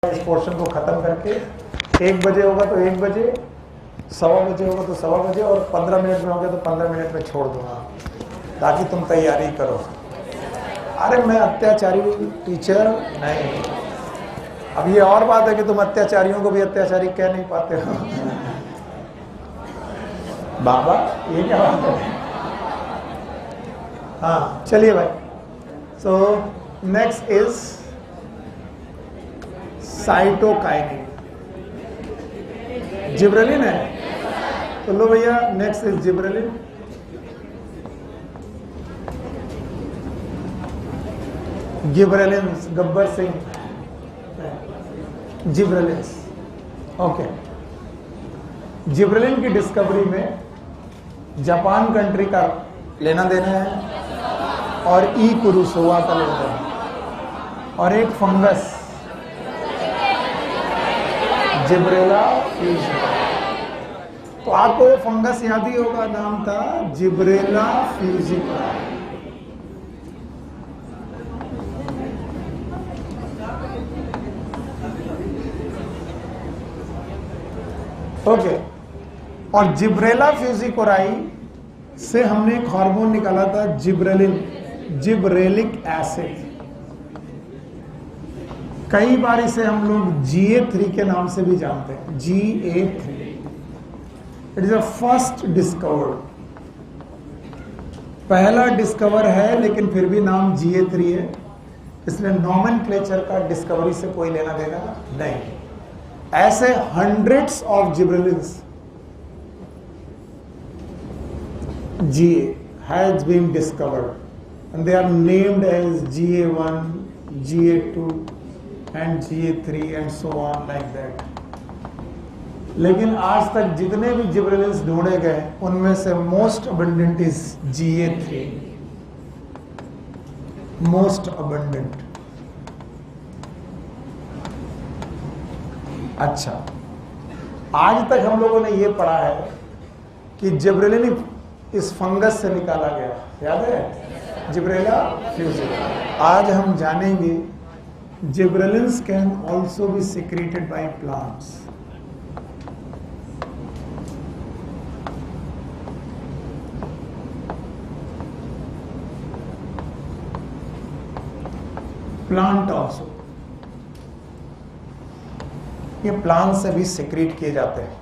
इस पोर्शन को खत्म करके 1 बजे होगा तो 1 बजे, 1:15 बजे होगा तो 1:15 बजे और 15 मिनट में हो गया तो 15 मिनट में छोड़ दूंगा ताकि तुम तैयारी करो। अरे मैं अत्याचारी टीचर नहीं। अब ये और बात है कि तुम अत्याचारियों को भी अत्याचारी कह नहीं पाते हो। बाबा ये क्या बात है। हाँ चलिए भाई। So next is cytokinin. Gibberellin है तो लो भैया, next is gibberellin. Gibberellin, Gabbar Singh, gibberellin. Okay, gibberellin की डिस्कवरी में जापान कंट्री का लेना देना है और ई कुरुसोवा का लेना देना है और एक फंगस जिब्रेला फ्यूजिका। तो आपको वो फंगस याद ही होगा, नाम था जिब्रेला फ्यूजिका। ओके, और जिब्रेला फ्यूजिकोराई से हमने एक हार्मोन निकाला था जिब्रेलिन, जिब्रेलिक एसिड। कई बार इसे हम लोग GA3 के नाम से भी जानते हैं, GA3। It is a first discovered, पहला डिस्कवर है लेकिन फिर भी नाम GA3 है, इसलिए नॉमेनक्लेचर का डिस्कवरी से कोई लेना देना नहीं। ऐसे hundreds of gibberellins GA has been discovered and they are named as GA1, GA2 and GA3 and so on like that। लेकिन आज तक जितने भी जिब्रेलिन्स ढूंढे गए उनमें से most abundant is GA3, most abundant. अच्छा, आज तक हम लोगों ने ये पढ़ा है कि जिब्रेलिन इस फंगस से निकाला गया, याद है, जिब्रेला फ्यूजिका। आज हम जानेंगे gibberellins can also be secreted by plants. Plant also, ये प्लांट से भी सिक्रेट किए जाते हैं।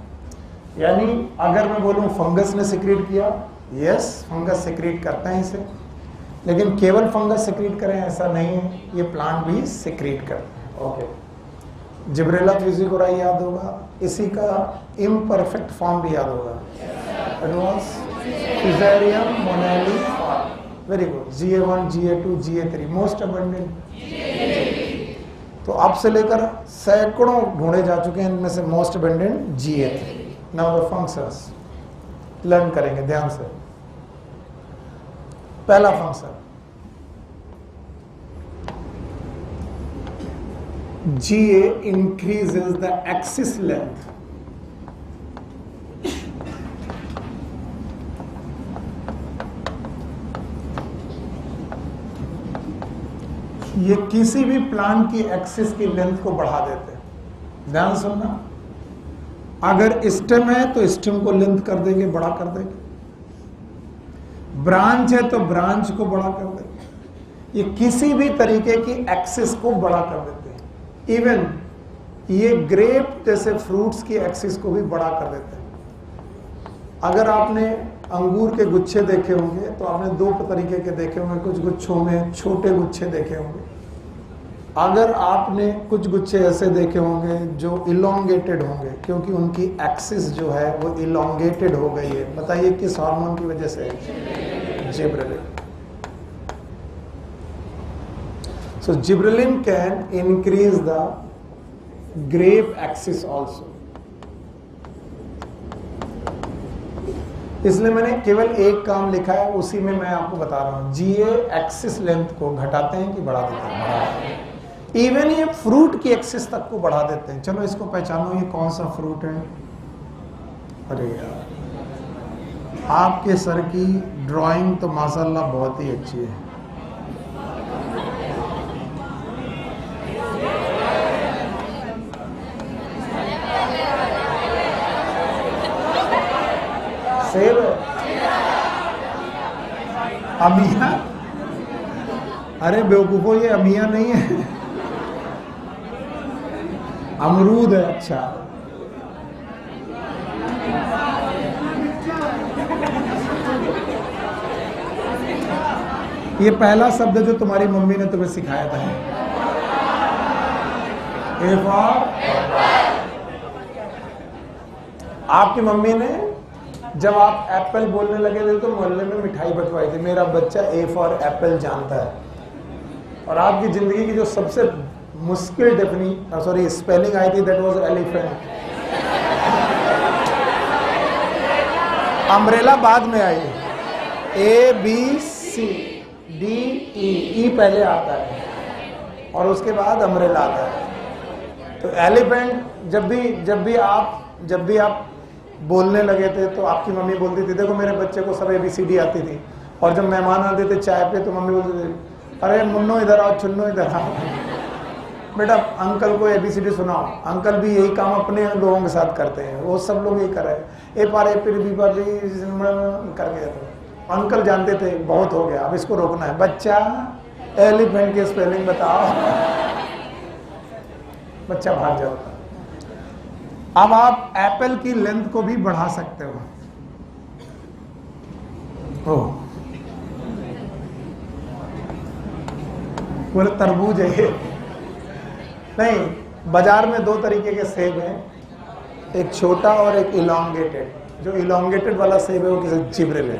यानी अगर मैं बोलूं फंगस ने सिक्रेट किया, यस फंगस सिक्रेट करता है इसे, लेकिन केवल फंगस सिक्रेट करें ऐसा नहीं है, ये प्लांट भी सिक्रेट करते हैं। ओके, जिब्रेला फ्यूजिकोराई याद होगा, इसी का इम्परफेक्ट फॉर्म भी याद होगा, advance fusarium moniliforme. Very good, GA1, GA2, GA3 most abundant. तो अब से लेकर सैकड़ों ढूंढे जा चुके हैं, इनमें से most abundant GA3। Now the functions learn करेंगे ध्यान से। पहला function, GA increases the axis length। ये किसी भी प्लांट की एक्सिस की लेंथ को बढ़ा देते हैं। ध्यान सुनना, अगर स्टेम है तो स्टेम को लेंथ कर देंगे, बड़ा कर देंगे। ब्रांच है तो ब्रांच को बड़ा कर देंगे। ये किसी भी तरीके की एक्सिस को बड़ा कर देते हैं। इवन ये ग्रेप जैसे फ्रूट्स की एक्सिस को भी बड़ा कर देते हैं। अगर आपने अंगूर के गुच्छे देखे होंगे तो आपने 2 तरीके के देखे होंगे, कुछ गुच्छों में छोटे गुच्छे देखे होंगे। अगर आपने कुछ गुच्छे ऐसे देखे होंगे जो इलोंगेटेड होंगे क्योंकि उनकी एक्सिस जो है वो इलोंगेटेड हो गई है। बताइए किस हार्मोन की वजह से? Gibberellin. So gibberellin can increase the grape axis also. इसलिए मैंने केवल एक काम लिखा है, उसी में मैं आपको बता रहा हूं। GA एक्सिस लेंथ को घटाते हैं कि बढ़ा देते हैं? इवन ये फ्रूट की एक्सिस तक को बढ़ा देते हैं। चलो इसको पहचानो, ये कौन सा फ्रूट है? अरे यार, आपके सर की ड्राइंग तो माशाल्लाह बहुत ही अच्छी है। सेब है। अमिया? अरे बेवकूफो, ये अमिया नहीं है, अमरूद है। अच्छा, ये पहला शब्द जो तुम्हारी मम्मी ने तुम्हें सिखाया था, ए फॉर। आपकी मम्मी ने जब आप एप्पल बोलने लगे थे तो मोहल्ले में मिठाई बंटवाई थी, मेरा बच्चा ए फॉर एप्पल जानता है। और आपकी जिंदगी की जो सबसे मुश्किल स्पेलिंग आई थी, दैट वाज एलिफेंट। अम्ब्रेला बाद में आई, A B C D E पहले आता है और उसके बाद अम्ब्रेला आता है। तो एलिफेंट जब भी आप बोलने लगे थे तो आपकी मम्मी बोलती थी, देखो मेरे बच्चे को सब ABCD आती थी। और जब मेहमान आते थे चाय पे तो मम्मी बोलती थी, अरे मुन्नो इधर आओ, चुन्नो इधर आओ, बेटा अंकल को ABCD सुनाओ। अंकल भी यही काम अपने लोगों के साथ करते हैं, वो सब लोग यही कर रहे हैं, ए पार ए फिर बी पार करके जाते हैं। अंकल जानते थे बहुत हो गया, अब इसको रोकना है। बच्चा एलिफेंट के स्पेलिंग बताओ, बच्चा भाग जाता। अब आप एप्पल की लेंथ को भी बढ़ा सकते हो। बोले तरबूज है ये? नहीं, बाजार में दो तरीके के सेब हैं, एक छोटा और एक इलोंगेटेड। जो इलोंगेटेड वाला सेब है वो किसी जिब्रेल है।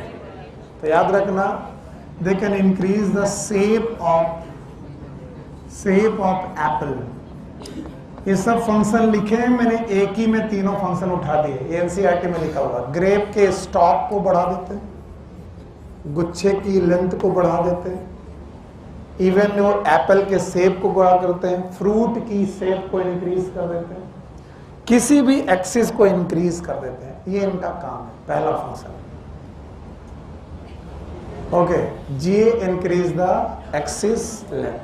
तो याद रखना, they can increase the shape of Apple. ये सब फंक्शन लिखे हैं मैंने, एक ही में तीनों फंक्शन उठा दिए। ये NCERT में लिखा हुआ। ग्रेप के स्टॉक को बढ़ा देते हैं, गुच्छे की लेंथ को बढ़ा देते हैं, इवन वो एप्पल के शेप को बढ़ा करते हैं, फ्रूट की शेप को इंक्रीज कर देते हैं, किसी भी एक्सिस को इंक्रीज कर देते हैं। ये इनका काम है, पहला function. Okay, G increase the axis length,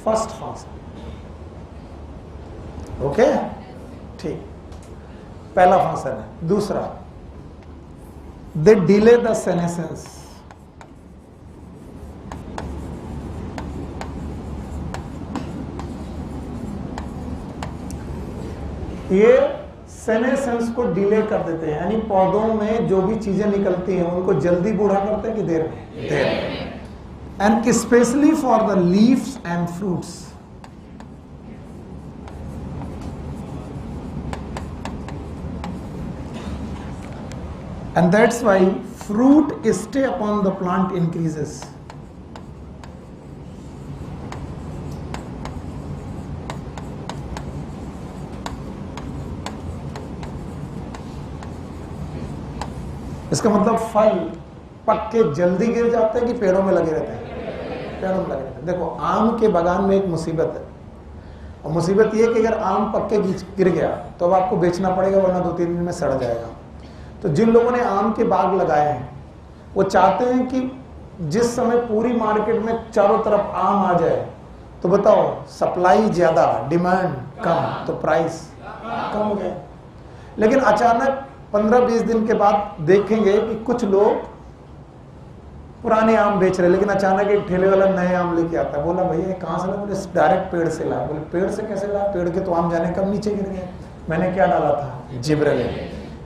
first function. Okay, ठीक, पहला फंक्शन है। दूसरा, दे डिले द सेनेसेंस। ये सेनेसेंस को डिले कर देते हैं, यानी पौधों में जो भी चीजें निकलती हैं उनको जल्दी बूढ़ा करते हैं कि देर में? देर में। And specially for the leaves and fruits. And that's why fruit stay upon the plant increases. इसका मतलब फल पक के जल्दी गिर जाते हैं कि पेड़ों में लगे रहते हैं? पेड़ों में लगे रहते हैं। देखो, आम के बागान में एक मुसीबत है, और मुसीबत ये कि अगर आम पक के गिर गया तो अब आपको बेचना पड़ेगा, वरना 2-3 दिन में सड़ जाएगा। तो जिन लोगों ने आम के बाग लगाए हैं वो चाहते हैं कि जिस समय पूरी मार्केट में चारों तरफ आम आ जाए तो बताओ, सप्लाई ज्यादा डिमांड कम, तो प्राइस कम हो गया। लेकिन अचानक 15-20 दिन के बाद देखेंगे कि कुछ लोग पुराने आम बेच रहे, लेकिन अचानक एक ठेले वाला नए आम लेके आता है। बोला भैया कहाँ से ला? बोले डायरेक्ट पेड़ से ला। बोले पेड़ से कैसे ला? पेड़ के तो आम जाने कब नीचे गिर गए, मैंने क्या डाला था? जिब्रेल।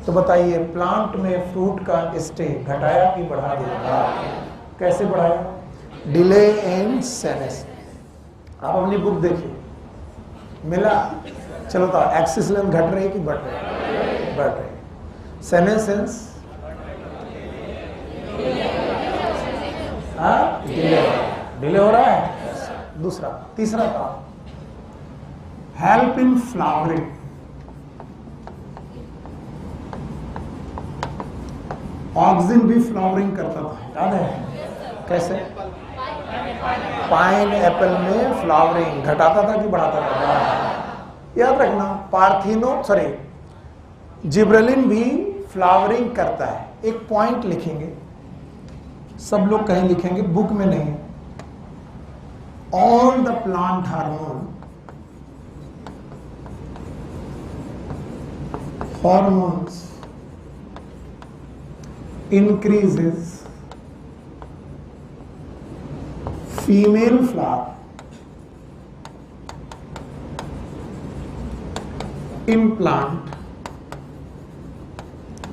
तो बताइए, प्लांट में फ्रूट का स्टे घटाया कि बढ़ा दिया? कैसे बढ़ाया? Delay in senescence. आप अपनी बुक देखिए, मिला? चलो तो एक्सिस लेंथ घट रही है कि बढ़ रही है? बढ़ रही है। सेनेसेंस डिले हो रहा है। दूसरा, तीसरा काम, हेल्प इन फ्लावरिंग। ऑक्सिन भी फ्लावरिंग करता था, याद है? कैसे? पाइन एप्पल में फ्लावरिंग घटाता था कि बढ़ाता था? याद रखना, जिब्रेलिन भी फ्लावरिंग करता है। एक पॉइंट लिखेंगे, सब लोग कहीं लिखेंगे, बुक में नहीं। All the plant hormones increases female flower in plant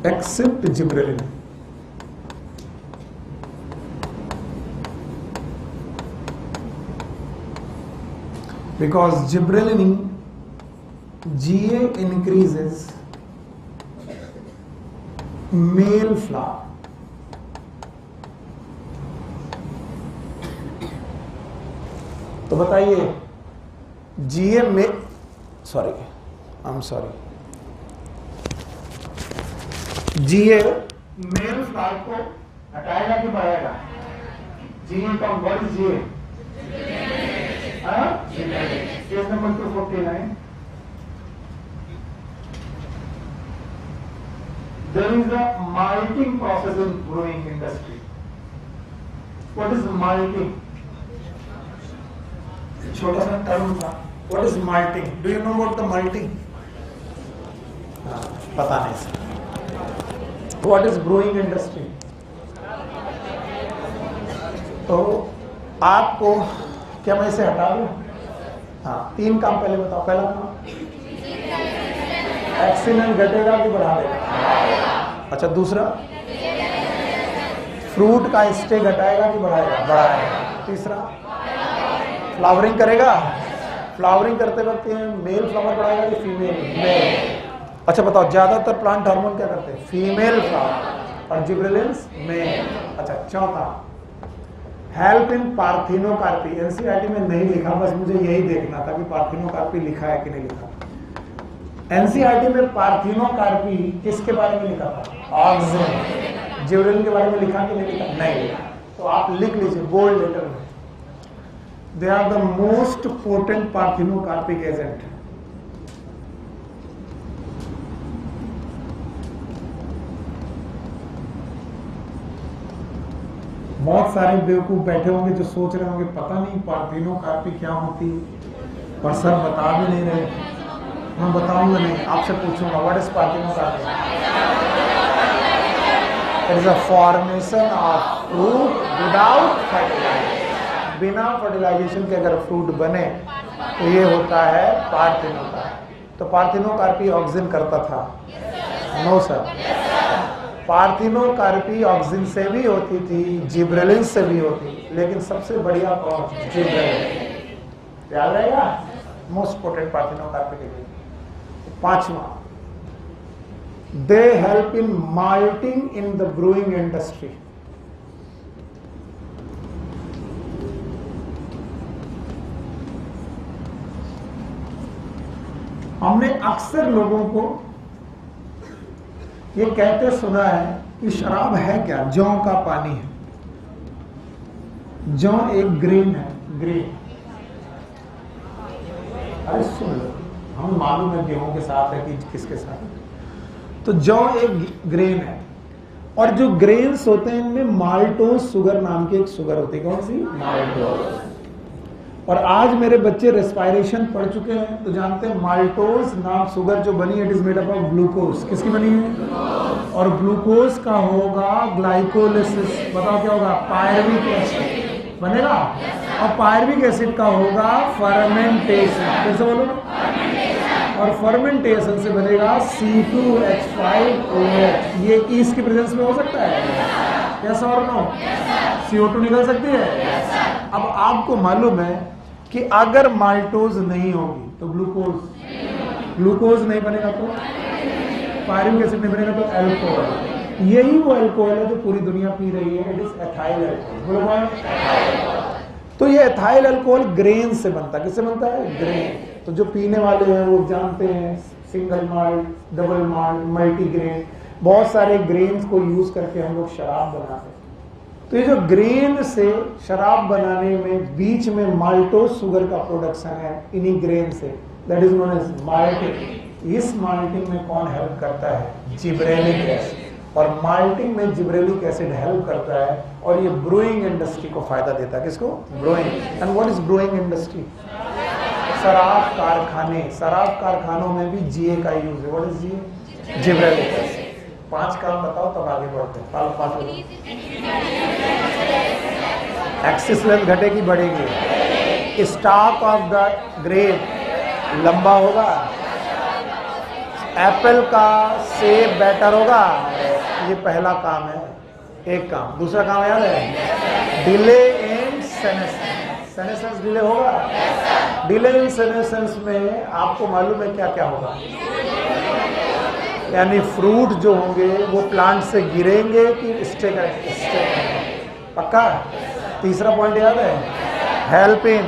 except gibberellin. Because gibberellin GA increases male flower. तो बताइए GA में sorry I am sorry GA male flower को हटाएगा कि बढ़ाएगा? GA का what is GA? Page number 249. There is a malting process in brewing industry. What is malting? छोटा सा term था. What is malting? Do you know about the malting? पता नहीं sir. What is brewing industry? तो आपको क्या मैं इसे हटा दूं? हाँ, 3 काम पहले बताओ. पहला काम एक्सीडेंट घटेगा कि बढ़ा देगा? अच्छा, दूसरा फ्रूट का स्टे घटाएगा कि बढ़ाएगा? बढ़ाएगा. तीसरा फ्लावरिंग करेगा. फ्लावरिंग करते वक्त मेल फ्लावर बढ़ाएगा कि फीमेल? मेल. अच्छा बताओ, ज्यादातर प्लांट हार्मोन क्या करते हैं? फीमेल फ्लावर और जिब्रेलिन्स मेल. अच्छा, चौथा हेल्प इन पार्थिनोकार्पी. एनसीईआरटी में नहीं लिखा, बस मुझे यही देखना था कि पार्थिनोकार्पी लिखा है कि नहीं लिखा. एनसीईआरटी में पार्थिनोकार्पी किसके बारे में लिखा था? ऑक्सिन. जिब्रेलिन के बारे में लिखा कि नहीं लिखा? नहीं लिखा. तो आप लिख लीजिए बोल्ड लेटर में, they are the most potent parthenocarpic agent. बहुत सारे बेवकूफ बैठे होंगे जो सोच रहे होंगे पता नहीं पार्थिनोकार्पी क्या होती है, पर सर बता भी नहीं रहे. मैं बताऊंगा नहीं, आपसे पूछूंगा what is parthenocarpy? It is a formation of fruit without fertilization. बिना फर्टिलाइजेशन के अगर फ्रूट बने तो ये होता है पार्थिनोकार्पी. तो पार्थिनोकार्पी ऑक्सिन करता था? No sir. पार्थिनोकार्पी ऑक्सिन से भी होती थी, जिब्रेलिन से भी होती, लेकिन सबसे बढ़िया कौन? जिब्रेलिन. याद रहेगा, मोस्ट पोटेंट पार्थिनोकार्पी के लिए. पांचवा, they help in malting in the brewing industry. हमने अक्सर लोगों को ये कहते सुना है कि शराब है क्या? जौ का पानी है. जौ एक ग्रेन है. ग्रेन, अरे सुन लो, हमें मालूम है गेहूं के साथ है कि किसके साथ. तो जौ एक ग्रेन है, और जो ग्रेन्स होते हैं इनमें माल्टोज शुगर नाम की एक शुगर होती है. कौन सी? माल्टोज. और आज मेरे बच्चे रेस्पिरेशन पढ़ चुके हैं तो जानते हैं माल्टोज नाम शुगर जो बनी है, it is made up of glucose. किसकी बनी है? और ग्लूकोज का होगा ग्लाइकोलिसिस. बताओ क्या होगा? पायरविक एसिड बनेगा. और पायरविक एसिड का होगा फर्मेंटेशन. कैसे बोलो? और फर्मेंटेशन से बनेगा C2H5OH. ये ईस्ट की प्रेजेंस में हो सकता है? यस और नो? CO2 निकल सकती है. अब आपको मालूम है कि अगर माल्टोज नहीं होगी तो ग्लूकोज नहीं बनेगा, तो पायरुविक एसिड नहीं बनेगा, तो अल्कोहल. यही वो अल्कोहल है जो पूरी दुनिया पी रही है. It is ethyl alcohol. तो ये एथाइल अल्कोहल ग्रेन से बनता है. किससे बनता है? ग्रेन. तो जो पीने वाले हैं वो जानते हैं single malt, double malt, multigrain, बहुत सारे ग्रेन्स को यूज करके हम लोग शराब बनाते हैं. तो ये जो ग्रेन से शराब बनाने में बीच में माल्टोज शुगर का प्रोडक्शन है इन्हीं ग्रेन से, that is known as malting. इस माल्टिंग में कौन हेल्प करता है? Gibberellic acid. और माल्टिंग में जिब्रेलिक एसिड हेल्प करता है और ये ब्रूइंग इंडस्ट्री को फायदा देता है. किसको? Brewing. And what is brewing industry? शराब कारखाने. शराब कारखानों में भी GA का यूज है. What is GA? Gibberellic acid. 5 काम बताओ तब आगे बढ़ते हैं। 5 एक्सिस लेंथ घटेगी बढ़ेगी, स्टॉक ऑफ द ग्रेप लंबा होगा, एप्पल का सेब बेटर होगा। ये पहला काम है, एक काम। दूसरा काम याद है, delay in senescence. Senescence delay होगा। डिले इन सेनेसेंस में आपको मालूम है क्या क्या होगा, यानी फ्रूट जो होंगे वो प्लांट से गिरेंगे कि स्टे करेंगे, स्टे करेंगे। पक्का। तीसरा पॉइंट याद है, हेल्प इन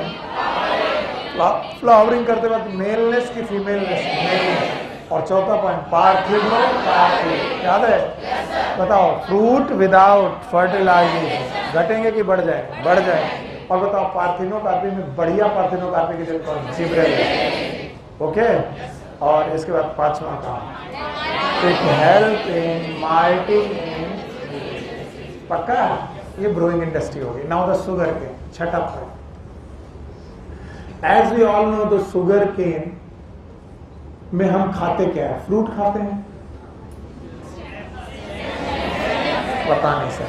फ्लावरिंग करते वक्त मेलनेस की फीमेलनेस। और चौथा पॉइंट पार्थिनो याद है, बताओ फ्रूट विदाउट फर्टिलाइजेशन घटेंगे कि बढ़ जाएंगे, बढ़ जाएंगे। और बताओ पार्थिनोकार्पी में बढ़िया पार्थिनोकार्पी की जगह जिब्रेलिक। ओके। और इसके बाद 5वां काम, it help in malting in, पक्का। ये ब्रूइंग इंडस्ट्री होगी। नाउ द शुगर केन, छठा point. As we all know the sugar cane में हम खाते क्या है, फ्रूट खाते हैं, पता नहीं सर।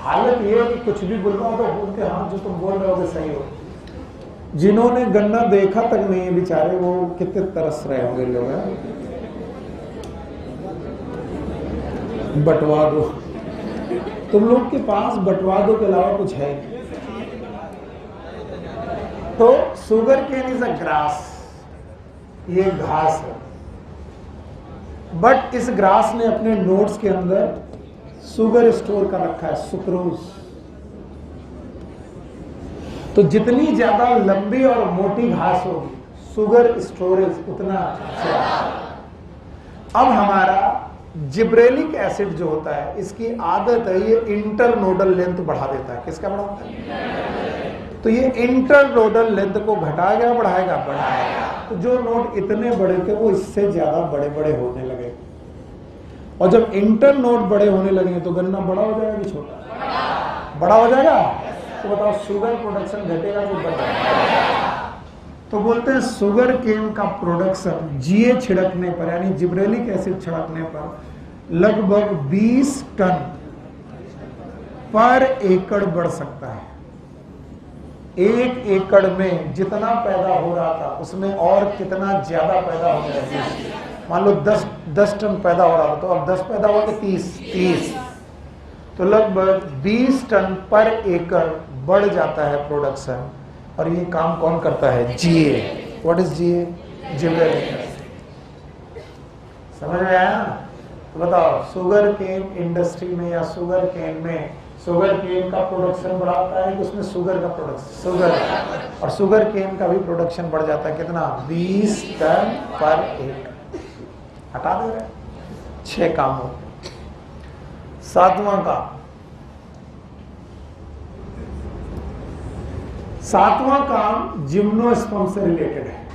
हालत ये है कि कुछ भी बोल रहा हो तो बोलते हाँ जो तुम बोल रहे हो सही हो। जिन्होंने गन्ना देखा तक नहीं है बेचारे, वो कितने तरस रहे होंगे लोग। बंटवा दो, तुम लोग के पास बंटवा दो के अलावा कुछ है। तो sugar cane is a grass, ये घास है, बट इस ग्रास ने अपने नोड्स के अंदर शुगर स्टोर कर रखा है, सुक्रोज। तो जितनी ज्यादा लंबी और मोटी घास होगी, शुगर स्टोरेज उतना अच्छा। अब हमारा जिब्रेलिक एसिड जो होता है, इसकी आदत है ये इंटरनोडल लेंथ बढ़ा देता है। किसका बढ़ाता है? तो ये इंटरनोडल लेंथ को घटाएगा बढ़ाएगा, बढ़ाएगा। तो जो नोड इतने बड़े थे वो इससे ज्यादा बड़े बड़े होने लगे। और जब इंटरनोड बड़े होने लगे तो गन्ना बड़ा हो जाएगा कि छोटा? बड़ा हो जाएगा। तो बताओ शुगर प्रोडक्शन घटेगा कि बढ़ेगा? तो बोलते हैं शुगर केन का प्रोडक्शन जीए छिड़कने पर, यानी जिब्रेलिक एसिड छिड़कने पर लगभग 20 टन पर एकड़ बढ़ सकता है। 1 एकड़ में जितना पैदा हो रहा था उसमें और कितना ज्यादा पैदा हो जाएगा। मान लो 10 टन पैदा हो रहा था, तो अब 10 पैदा हो गए 30, तो लगभग 20 टन पर एकड़ बढ़ जाता है प्रोडक्शन। और ये काम कौन करता है? GA. What is GA? Gibberellic acid. समझ में आया? तो बताओ शुगर केन इंडस्ट्री में या शुगर केन में शुगर केन का प्रोडक्शन बढ़ाता है कि उसमें शुगर का प्रोडक्शन, शुगर, और शुगर केन का भी प्रोडक्शन बढ़ जाता है। कितना? 20 टन पर एकड़। हटा दे रहे। 6 काम हो। 7वां काम, 7वां काम जिम्नोस्पर्म से रिलेटेड है।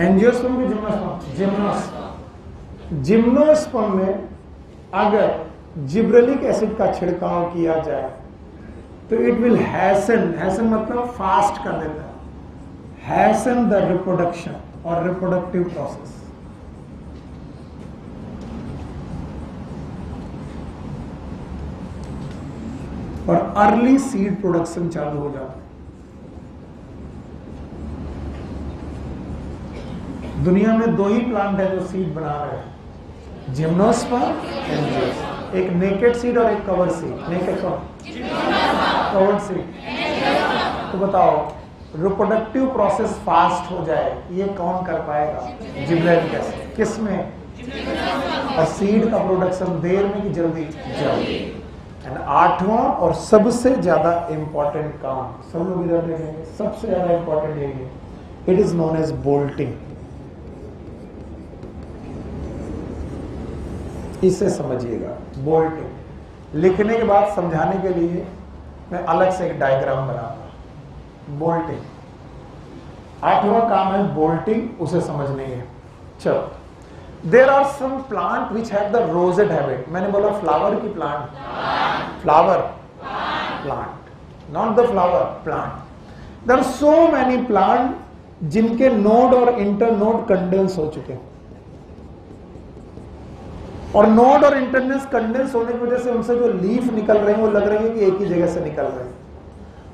एंजियोस्पर्म की जिम्नोस्पर्म। जिम्नोस्पर्म में अगर जिब्रेलिक एसिड का छिड़काव किया जाए तो इट विल हैसन मतलब फास्ट कर देता है, हैसन द रिप्रोडक्शन और रिप्रोडक्टिव प्रोसेस। और अर्ली सीड प्रोडक्शन चालू हो जाता है। दुनिया में 2 ही प्लांट है जो सीड बना रहे हैं, जिम्नोस्पर्म, एंजियोस्पर्म। एक नेकेड सीड और एक कवर सीड। नेकेड कौन? Covered seed. तो बताओ रिप्रोडक्टिव प्रोसेस फास्ट हो जाए, ये कौन कर पाएगा? Gibberellic acid. किसमें? और सीड का प्रोडक्शन देर में कि जल्दी? जल्दी। एंड 8वां और सबसे ज्यादा इंपॉर्टेंट काम, सब लोग इधर देखेंगे, सबसे ज्यादा इंपॉर्टेंट यही है, it is known as bolting. इसे समझिएगा, बोल्टिंग। लिखने के बाद समझाने के लिए मैं अलग से एक डायग्राम बनाऊंगा। बोल्टिंग 8वां काम है, बोल्टिंग, उसे समझने के। चलो, there are some plant which have the rosette habit. मैंने बोला फ्लावर की plant, flower plant, not the flower plant. There are so many plant जिनके नोड और इंटरनोड कंडेंस हो चुके हैं। और नोड और इंटरनेस कंडेंस होने की वजह से उनसे जो लीफ निकल रहे हैं वो लग रही है कि एक ही जगह से निकल रहे हैं।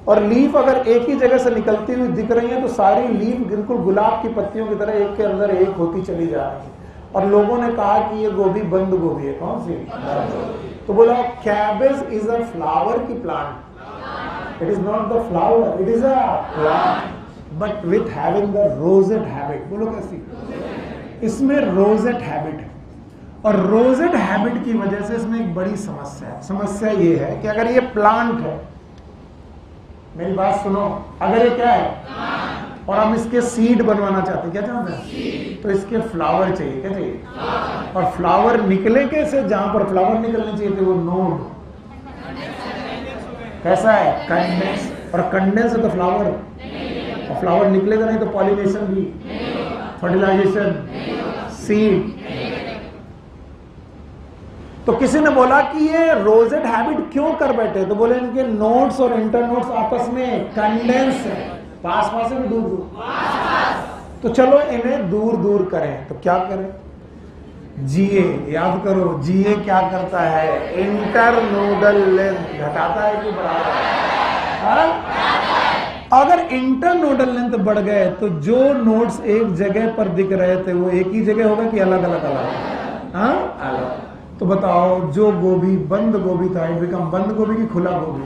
और लीफ अगर एक ही जगह से निकलती हुई दिख रही है तो सारी लीफ बिल्कुल गुलाब की पत्तियों की तरह एक के अंदर एक होती चली जा रही है। और लोगों ने कहा कि ये गोभी बंद गोभी है। कौन सी? तो बोला कैबेज इज अ फ्लावर की plant. It is not the flower, it is a plant but with having the rosette habit. बोलो कैसी? इसमें रोजेट हैबिट है। और रोजेट हैबिट की वजह से इसमें एक बड़ी समस्या है। समस्या ये है कि अगर ये प्लांट है, मेरी बात सुनो, अगर ये क्या है और हम इसके सीड बनवाना चाहते हैं, क्या चाहते हैं? तो इसके फ्लावर चाहिए। क्या चाहिए? और फ्लावर निकले कैसे? जहां पर फ्लावर निकलने चाहिए थे वो नोड कैसा है? कंडेंस। और कंडेंस है तो फ्लावर, और फ्लावर निकलेगा नहीं तो पॉलिनेशन भी, फर्टिलाइजेशन, सीड। तो किसी ने बोला कि ये रोजेट हैबिट क्यों कर बैठे? तो बोले इनके नोड्स और इंटरनोड्स आपस में कंडेंस है। पास पास है, दूर दूर? तो चलो इन्हें दूर दूर करें। तो क्या करें? जीए, याद करो, जीए क्या करता है? इंटरनोडल लेंथ घटाता है कि बढ़ाता है? अगर इंटरनोडल लेंथ बढ़ गए तो जो नोड्स एक जगह पर दिख रहे थे वो एक ही जगह होगा कि अलग अलग अलग? हाँ, अलग। तो बताओ, जो गोभी बंद गोभी था इट बिकम बंद गोभी की खुला गोभी?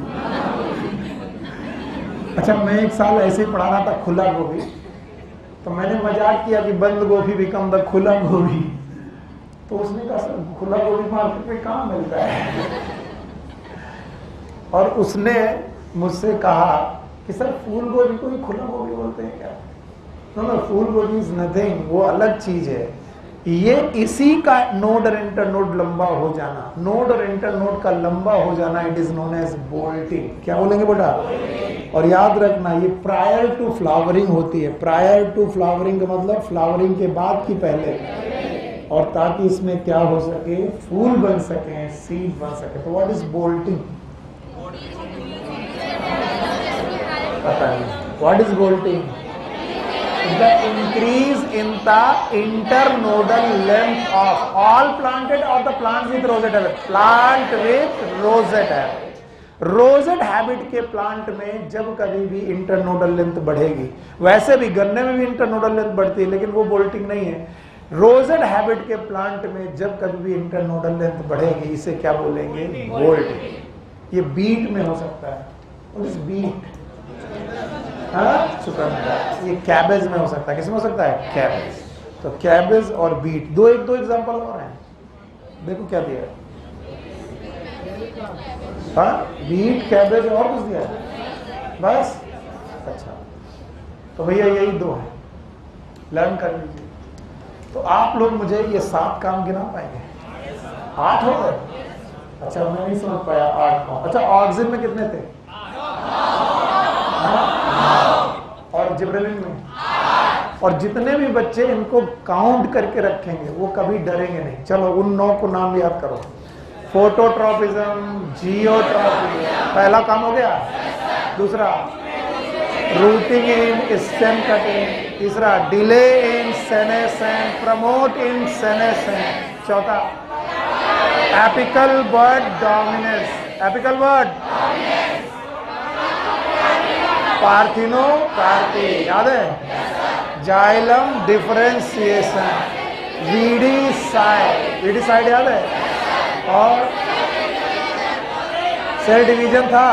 अच्छा, मैं एक साल ऐसे ही पढ़ा रहा था खुला गोभी, तो मैंने मजाक किया कि बंद गोभी बिकम द खुला गोभी। तो उसने कहा सर खुला गोभी मार्केट में कहाँ मिलता है? और उसने मुझसे कहा कि सर फूल गोभी को भी खुला गोभी बोलते हैं क्या? नो, फूल गोभी इज नथिंग, वो अलग चीज है। ये इसी का नोड और इंटरनोड लंबा हो जाना, नोड और इंटरनोड का लंबा हो जाना, it is known as bolting. क्या बोलेंगे बेटा? और याद रखना ये प्रायर टू फ्लावरिंग होती है। प्रायर टू फ्लावरिंग का मतलब फ्लावरिंग के बाद की पहले, और ताकि इसमें क्या हो सके? फूल बन सके, सीड बन सके। तो व्हाट इज बोल्टिंग? पता नहीं। What is bolting? The increase in the internodal length of all planted or the plants with rosette habit? Plant with rosette habit. Rosette habit के प्लांट में जब कभी भी इंटरनोडल लेंथ बढ़ेगी, वैसे भी गन्ने में भी इंटरनोडल लेंथ बढ़ती है लेकिन वो बोल्टिंग नहीं है। रोजेट हैबिट के प्लांट में जब कभी भी इंटरनोडल लेंथ बढ़ेगी, इसे क्या बोलेंगे? बोल्टिंग। ये बीट में हो सकता है। What is beet? चुकंदर। ये कैबेज में हो सकता है। किसमें हो सकता है? कैबेज। तो कैबेज और बीट, दो एग्जांपल और हैं। देखो क्या दिया है। हाँ, बीट, कैबेज और कुछ दिया है? बस? अच्छा, तो भैया यही दो है, लर्न कर लीजिए। तो आप लोग मुझे ये 7 काम गिना पाएंगे? 8 हो गए? अच्छा, मैं नहीं समझ पाया। 8 9। अच्छा, ऑक्सीजन में कितने थे? और जिब्रेलिन में? और जितने भी बच्चे इनको काउंट करके रखेंगे वो कभी डरेंगे नहीं। चलो उन 9 को नाम याद करो। फोटोट्रॉपिज्म, जियोट्रॉपिज्म, पहला काम हो गया। दूसरा रूटिंग इन स्टेम कटिंग। तीसरा delay in senescence, promote in senescence. चौथा apical bud dominance. Apical bud parthenocarpy, याद है? Xylem differentiation, weedicide. वीडीसाइड याद है? और सेल डिवीजन था,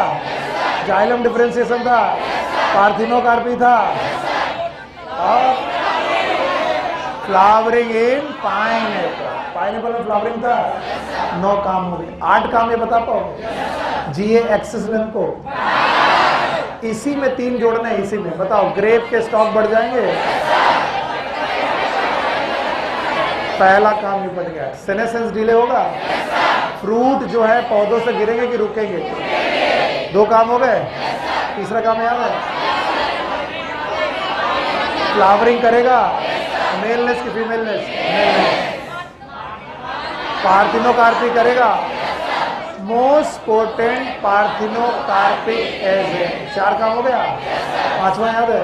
जाइलम डिफरेंशिएशन था, पार्थिनोकार्पी था, और फ्लावरिंग इन पाइनएप्पल। पाइनएप्पल में फ्लावरिंग था। 9 काम हो गए। 8 काम ये बता पाओगे? जीए एक्सेस लेंथ को इसी में 3 जोड़ना है। इसी में बताओ, ग्रेप के स्टॉक बढ़ जाएंगे? पहला काम निपट गया। सेनेसेंस डिले होगा? फ्रूट जो है पौधों से गिरेंगे कि रुकेंगे? 2 काम हो गए। तीसरा काम याद है? फ्लावरिंग करेगा, मेलनेस की फीमेलनेस? पार्थिनोकार्पी करेगा, मोस्ट पोटेंट पार्थिनोकार्पिक एजेंट। 4 काम हो गया। 5वां याद है?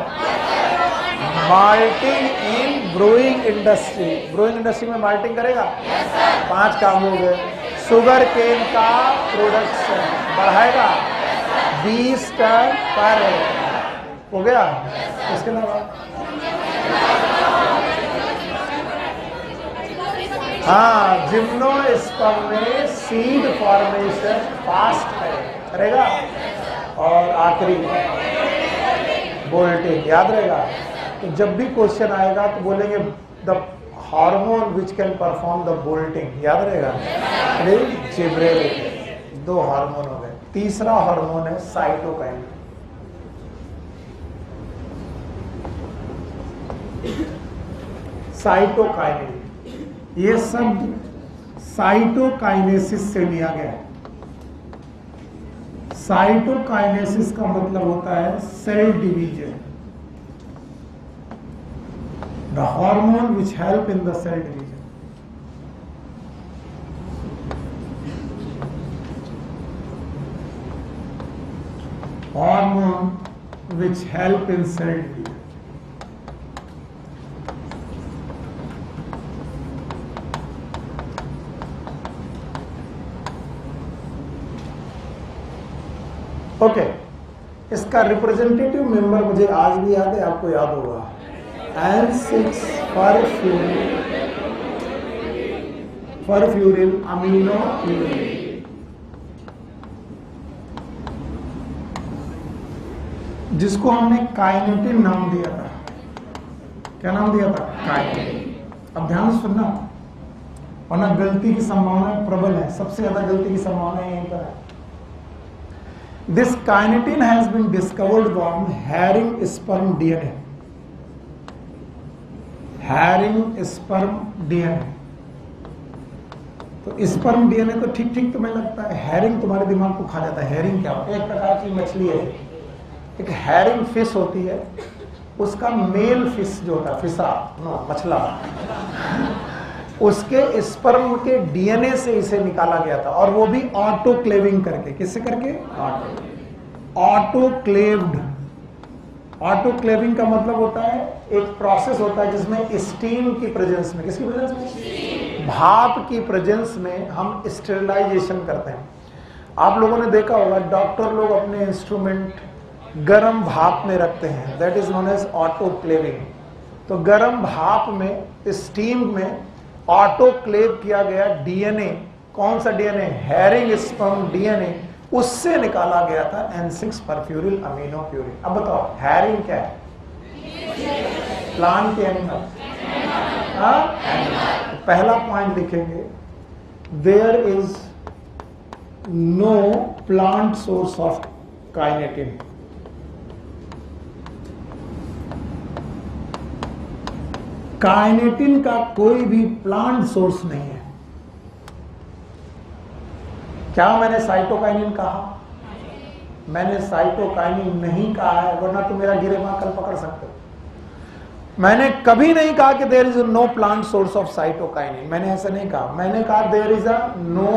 माल्टिंग इन ब्रूइंग इंडस्ट्री। ब्रूइंग इंडस्ट्री में माल्टिंग करेगा। 5 काम हो गए। शुगर केन का प्रोडक्शन बढ़ाएगा 20 टन पर हो गया। इसके अलावा हाँ, जिम्नोस्पर्म में सीड फॉर्मेशन फास्ट करेगा। और आखिरी बोल्टिंग, याद रहेगा। तो जब भी क्वेश्चन आएगा तो बोलेंगे the hormone which can perform the bolting, याद रहेगा। जिब्रेलिक। 2 हार्मोन हो गए। तीसरा हार्मोन है साइटोकाइनिन। साइटोकाइनिन, ये शब्द साइटोकाइनेसिस से लिया गया है। साइटोकाइनेसिस का मतलब होता है cell division, the hormone which help in the cell division. Hormone which help in cell division. Okay, इसका रिप्रेजेंटेटिव मेंबर मुझे आज भी याद है, आपको याद होगा। N6 परफ्यूरिल अमीनो प्यूरिन, जिसको हमने काइनेटिन नाम दिया था। क्या नाम दिया था? काइनेटिन। अब ध्यान सुनना, वरना गलती की संभावना प्रबल है। सबसे ज्यादा गलती की संभावना यहीं पर है। This kinetin has been discovered from herring sperm DNA. Herring sperm DNA। तो स्पर्म डीएनए तो ठीक ठीक तुम्हें लगता है, हैरिंग तुम्हारे दिमाग को खा जाता है। हैरिंग क्या होता है? एक प्रकार की मछली है, एक हैरिंग फिश होती है। उसका मेल फिश जो होता है, फिशा नो मछला, उसके स्पर्म के डीएनए से इसे निकाला गया था। और वो भी ऑटोक्लेविंग करके। किससे करके? ऑटोक्लेव्ड। ऑटोक्लेविंग का मतलब होता है एक प्रोसेस होता है जिसमें स्टीम की प्रेजेंस में, किसकी प्रेजेंस में? भाप की प्रेजेंस में हम स्टेरिलाइजेशन करते हैं। आप लोगों ने देखा होगा डॉक्टर लोग अपने इंस्ट्रूमेंट गर्म भाप में रखते हैं, that is known as autoclaving. तो गर्म भाप में, स्टीम में ऑटोक्लेव किया गया डीएनए, कौन सा डीएनए? हैरिंग स्पर्म डीएनए, उससे निकाला गया था N6 परफ्यूरिल अमीनो प्यूरिन। अब बताओ, हैरिंग क्या है? प्लांट के एनिमल। पहला पॉइंट लिखेंगे, there is no plant source of kinetin. Kinetin का कोई भी प्लांट सोर्स नहीं है। क्या मैंने साइटोकाइनिन कहा? मैंने साइटोकाइनिन नहीं कहा है, वरना तो मेरा गिरेबां कल पकड़ सकते हो। मैंने कभी नहीं कहा कि there is no plant source of cytokinin. मैंने ऐसा नहीं कहा। मैंने कहा there is a no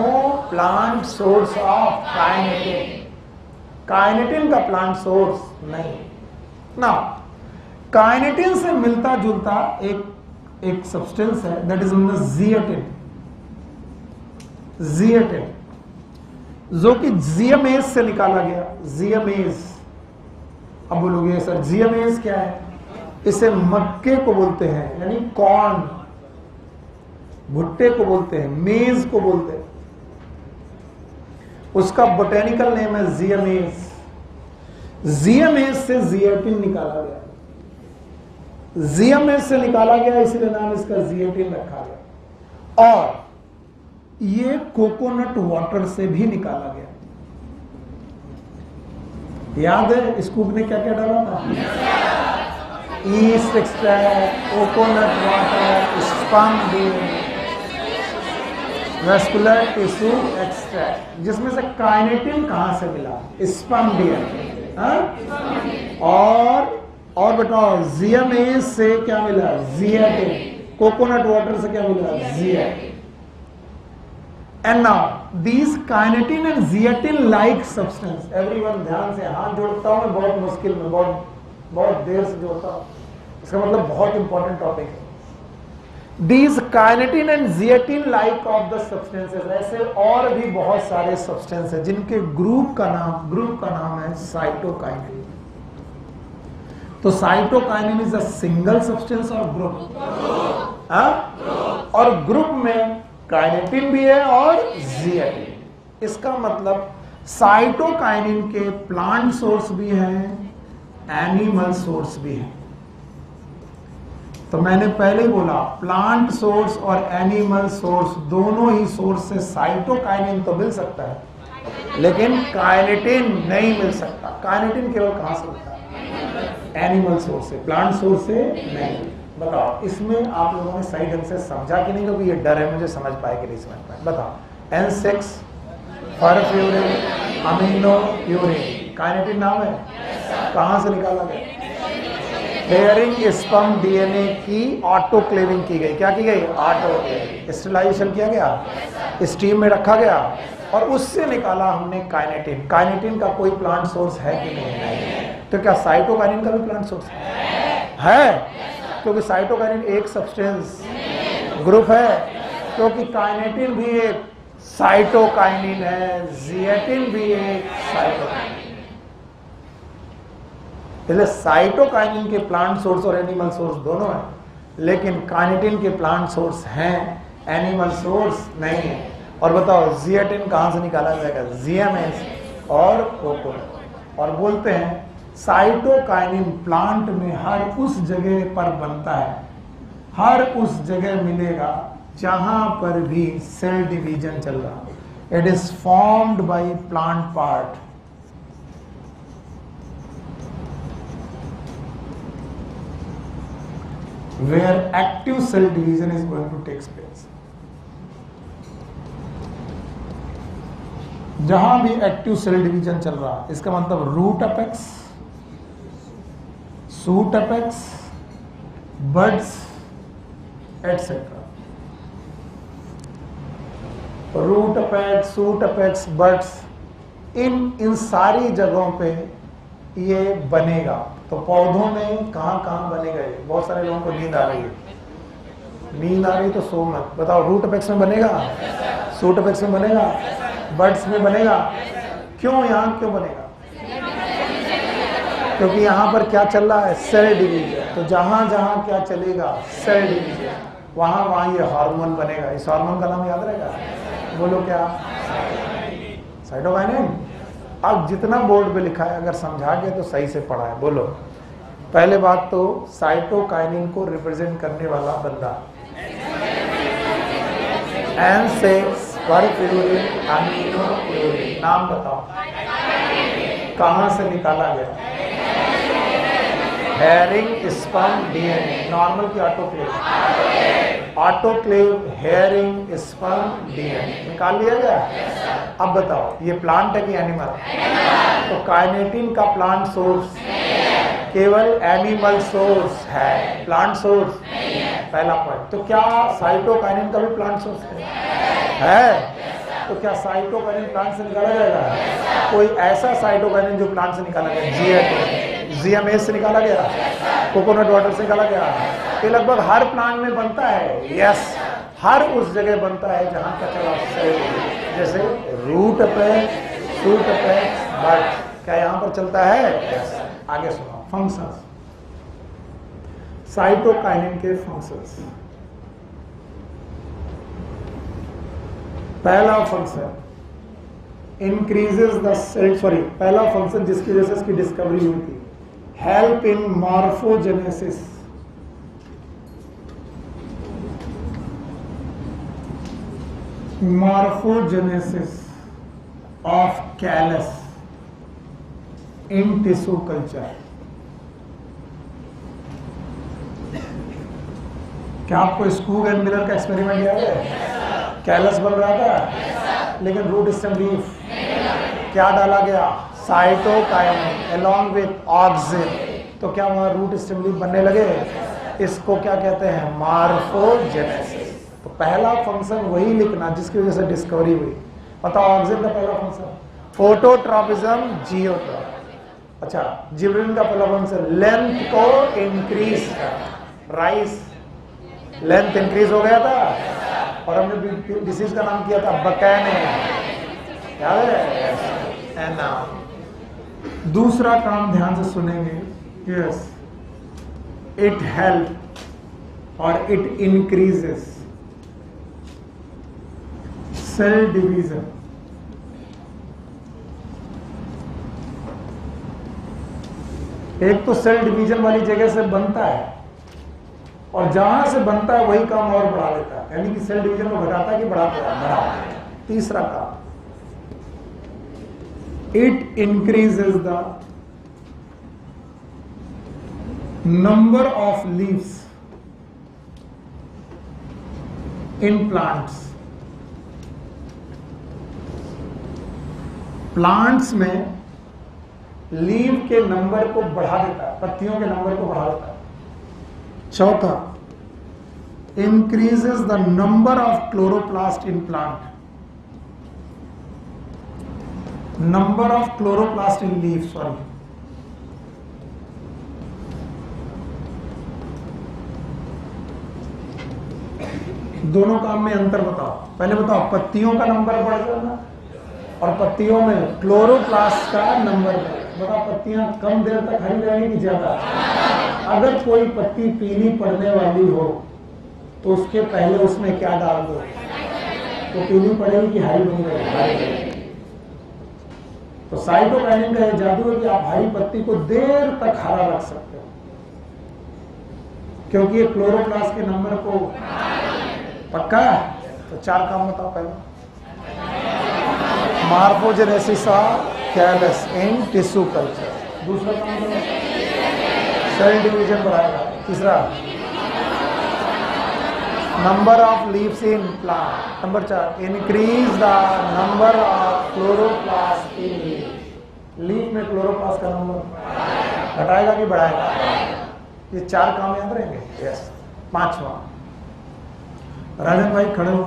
plant source of kinetin. Kinetin का प्लांट सोर्स नहीं। ना काइनेटिन से मिलता जुलता एक सब्सटेंस है, that is known as zeatin. Zeatin जो कि जियामेज से निकाला गया। जियामेज, अब बोलोगे सर जियामेज क्या है? इसे मक्के को बोलते हैं, यानी कॉर्न, भुट्टे को बोलते हैं, मेज को बोलते हैं। उसका बोटेनिकल नेम है जियामेज। जियामेज से जिएटिन निकाला गया। जियामेज से निकाला गया, इसलिए नाम इसका जिएटिन रखा गया। और ये कोकोनट वाटर से भी निकाला गया। याद है स्कूप ने क्या क्या डाला था? East extract, coconut water, sperm DNA, vascular tissue extract, जिसमें से काइनेटिन कहां से मिला? Sperm DNA. और बताओ जियामेज से क्या मिला? जिएटिन। कोकोनट वाटर से क्या मिला? Zeatin. And now these kinetin and zeatin like substance, everyone ध्यान से, हाथ जोड़ता हूं मैं बहुत मुश्किल में, बहुत देर से जोड़ता हूं। इसका मतलब बहुत इंपॉर्टेंट टॉपिक है। These kinetin and zeatin like of the substances, ऐसे और भी बहुत सारे सब्सटेंस है जिनके ग्रुप का नाम है साइटोकाइनिन। तो cytokinin is a single substance और ग्रुप, और ग्रुप में काइनेटिन भी है और जिएटिन। इसका मतलब साइटोकाइनिन के प्लांट सोर्स भी हैं, एनिमल सोर्स भी है। तो मैंने पहले ही बोला प्लांट सोर्स और एनिमल सोर्स दोनों ही सोर्स से साइटोकाइनिन तो मिल सकता है, लेकिन काइनेटिन नहीं मिल सकता। काइनेटिन केवल कहां से मिलता है? एनिमल सोर्स से, प्लांट सोर्स से नहीं। बताओ इसमें आप लोगों ने सही ढंग से समझा कि नहीं, क्योंकि ये डर है मुझे समझ पाए कि नहीं समझ पाए। बताओ N6 परफ्यूरिन अमीनो प्यूरिन काइनेटिन नाम है, कहां से निकाला गया? हेयरिंग स्पर्म डीएनए की ऑटोक्लेविंग की गई। क्या की गई? ऑटो स्टेरिलाइजेशन किया गया, स्टीम में रखा गया और उससे निकाला हमने काइनेटिन। काइनेटिन का कोई प्लांट सोर्स है कि नहीं? तो क्या साइटोकाइनिन का भी प्लांट सोर्स है? क्योंकि साइटोकाइनिन एक सब्सटेंस ग्रुप है, क्योंकि काइनेटिन भी एक साइटोकाइनिन है, जिएटिन भी एक साइटोकाइनिन। इसलिए साइटोकाइनिन के प्लांट सोर्स और एनिमल सोर्स दोनों हैं, लेकिन काइनेटिन के प्लांट सोर्स हैं, एनिमल सोर्स नहीं है। और बताओ जिएटिन कहां से निकाला जाएगा? जीएमएस और कोकोनट। और बोलते हैं साइटोकाइनिन प्लांट में हर उस जगह पर बनता है, हर उस जगह मिलेगा जहां पर भी सेल डिवीजन चल रहा। It is formed by plant part. Where active cell division is going to take place. जहां भी एक्टिव सेल डिवीजन चल रहा है, इसका मतलब root apex, shoot apex, buds etcetera. Root apex, shoot apex, buds, इन सारी जगहों पे ये बनेगा। तो पौधों में कहां बनेगा ये? बहुत सारे लोगों को नींद आ रही है, नींद आ रही तो सो मत। बताओ रूट अपेक्स में बनेगा, सूट अपेक्स में बनेगा, बड्स में बनेगा। क्यों? यहां क्यों बनेगा? क्योंकि यहां पर क्या चल रहा है? Cell division. तो जहां जहां क्या चलेगा? सेल डिवीजन, वहां वहां ये हार्मोन बनेगा। इस हार्मोन का नाम याद रहेगा? बोलो क्या? साइटोकाइनिन। अब जितना बोर्ड पे लिखा है अगर समझा गया तो सही से पढ़ा है। बोलो पहले बात तो साइटोकाइनिन को रिप्रेजेंट करने वाला बंदा N6 परफ्यूरिन अमीनो प्यूरिन। नाम बताओ कहां से निकाला गया? Hearing sperm DNA. नॉर्मल की autoclave? Autoclave hearing sperm DNA निकाल लिया गया। अब बताओ ये प्लांट है कि एनिमल? तो काइनेटिन का प्लांट सोर्स केवल एनिमल सोर्स है, प्लांट सोर्स पहला पॉइंट। तो क्या साइटोकाइनिन का भी प्लांट सोर्स है? तो क्या साइटोकाइनिन प्लांट से निकाला जाएगा? कोई ऐसा साइटोकाइनिन जो प्लांट से निकाला गया? जीएमएस से निकाला गया, कोकोनट वाटर से निकाला गया। ये लगभग हर प्लांट में बनता है। यस, हर उस जगह बनता है जहां का चला सेल, जैसे root apex, shoot apex, but क्या यहां पर चलता है? यस। आगे सुनो फंक्शंस, साइटोकाइनिन के फंक्शंस। पहला फंक्शन इंक्रीजेस द सेल, पहला फंक्शन जिसकी वजह से इसकी डिस्कवरी हुई थी, help in morphogenesis. Morphogenesis of callus in tissue culture. क्या आपको स्कूग एंड मिलर का एक्सपेरिमेंट याद है? कैलस बन रहा था, लेकिन रूट स्टेम लीफ क्या डाला गया? Cytokinin along with auxin. तो क्या वहां रूट स्टेम लीफ बनने लगे? इसको क्या कहते हैं? मॉर्फोजेनेसिस। तो पहला फंक्शन वही लिखना जिसकी वजह से डिस्कवरी हुई। बताओ ऑक्सिन का पहला फंक्शन? फोटोट्रॉपिज्म, जियोट्रॉप। अच्छा, जिबरिन का प्रलोभन से लेंथ को इंक्रीज कर, राइस लेंथ इंक्रीज हो गया था और हमने डिसीज का नाम किया था बकैने, याद है ना। दूसरा काम ध्यान से सुनेंगे, यस, इट हेल्प और इट इंक्रीजेस सेल डिवीजन। एक तो सेल डिवीजन वाली जगह से बनता है और जहां से बनता है वही काम और बढ़ा देता है, यानी कि सेल डिवीजन को घटाता है कि बढ़ाता है, बढ़ाता है। तीसरा काम, it increases the number of leaves in plants. Plants में लीव के नंबर को बढ़ा देता है, पत्तियों के नंबर को बढ़ा देता है। चौथा, increases the number of chloroplast in plant, number of chloroplast in leave, sorry. दोनों काम में अंतर बताओ। पहले बताओ, पत्तियों का नंबर बढ़ जाना और पत्तियों में क्लोरोप्लास्ट का नंबर बताओ। पत्तियां कम देर तक हरी रहेंगी कि ज्यादा? अगर कोई पत्ती पीली पड़ने वाली हो तो उसके पहले उसमें क्या डाल दो, तो पीली पड़ेगी कि हरी बनी रहेगी? तो साइटोकाइनिन का यह जादू है कि आप हरी पत्ती को देर तक हरा रख सकते हो, क्योंकि ये क्लोरोप्लास्ट के नंबर को पक्का है। तो चार काम बताओ। पहले, morphogenesis of callus in tissue culture. दूसरा काम, सेल डिवीजन बढ़ाएगा। तीसरा, number of leaves in plant. Number 4, increase the number of chloroplast in leaf. Leaf में क्लोरोप्लास्ट का नंबर घटाएगा कि बढ़ाएगा? ये चार काम याद रहेंगे। यस। पांचवा, राजन भाई खड़े हो।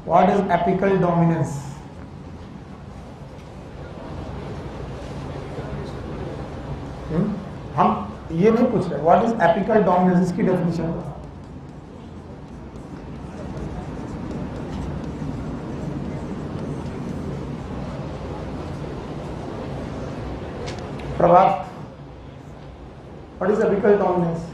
What is apical dominance? हम ये नहीं पूछ रहे, व्हाट इज एपिकल डोमिनेंस, इसकी डेफिनेशन बताओ। Prabhat, what is apical dominance?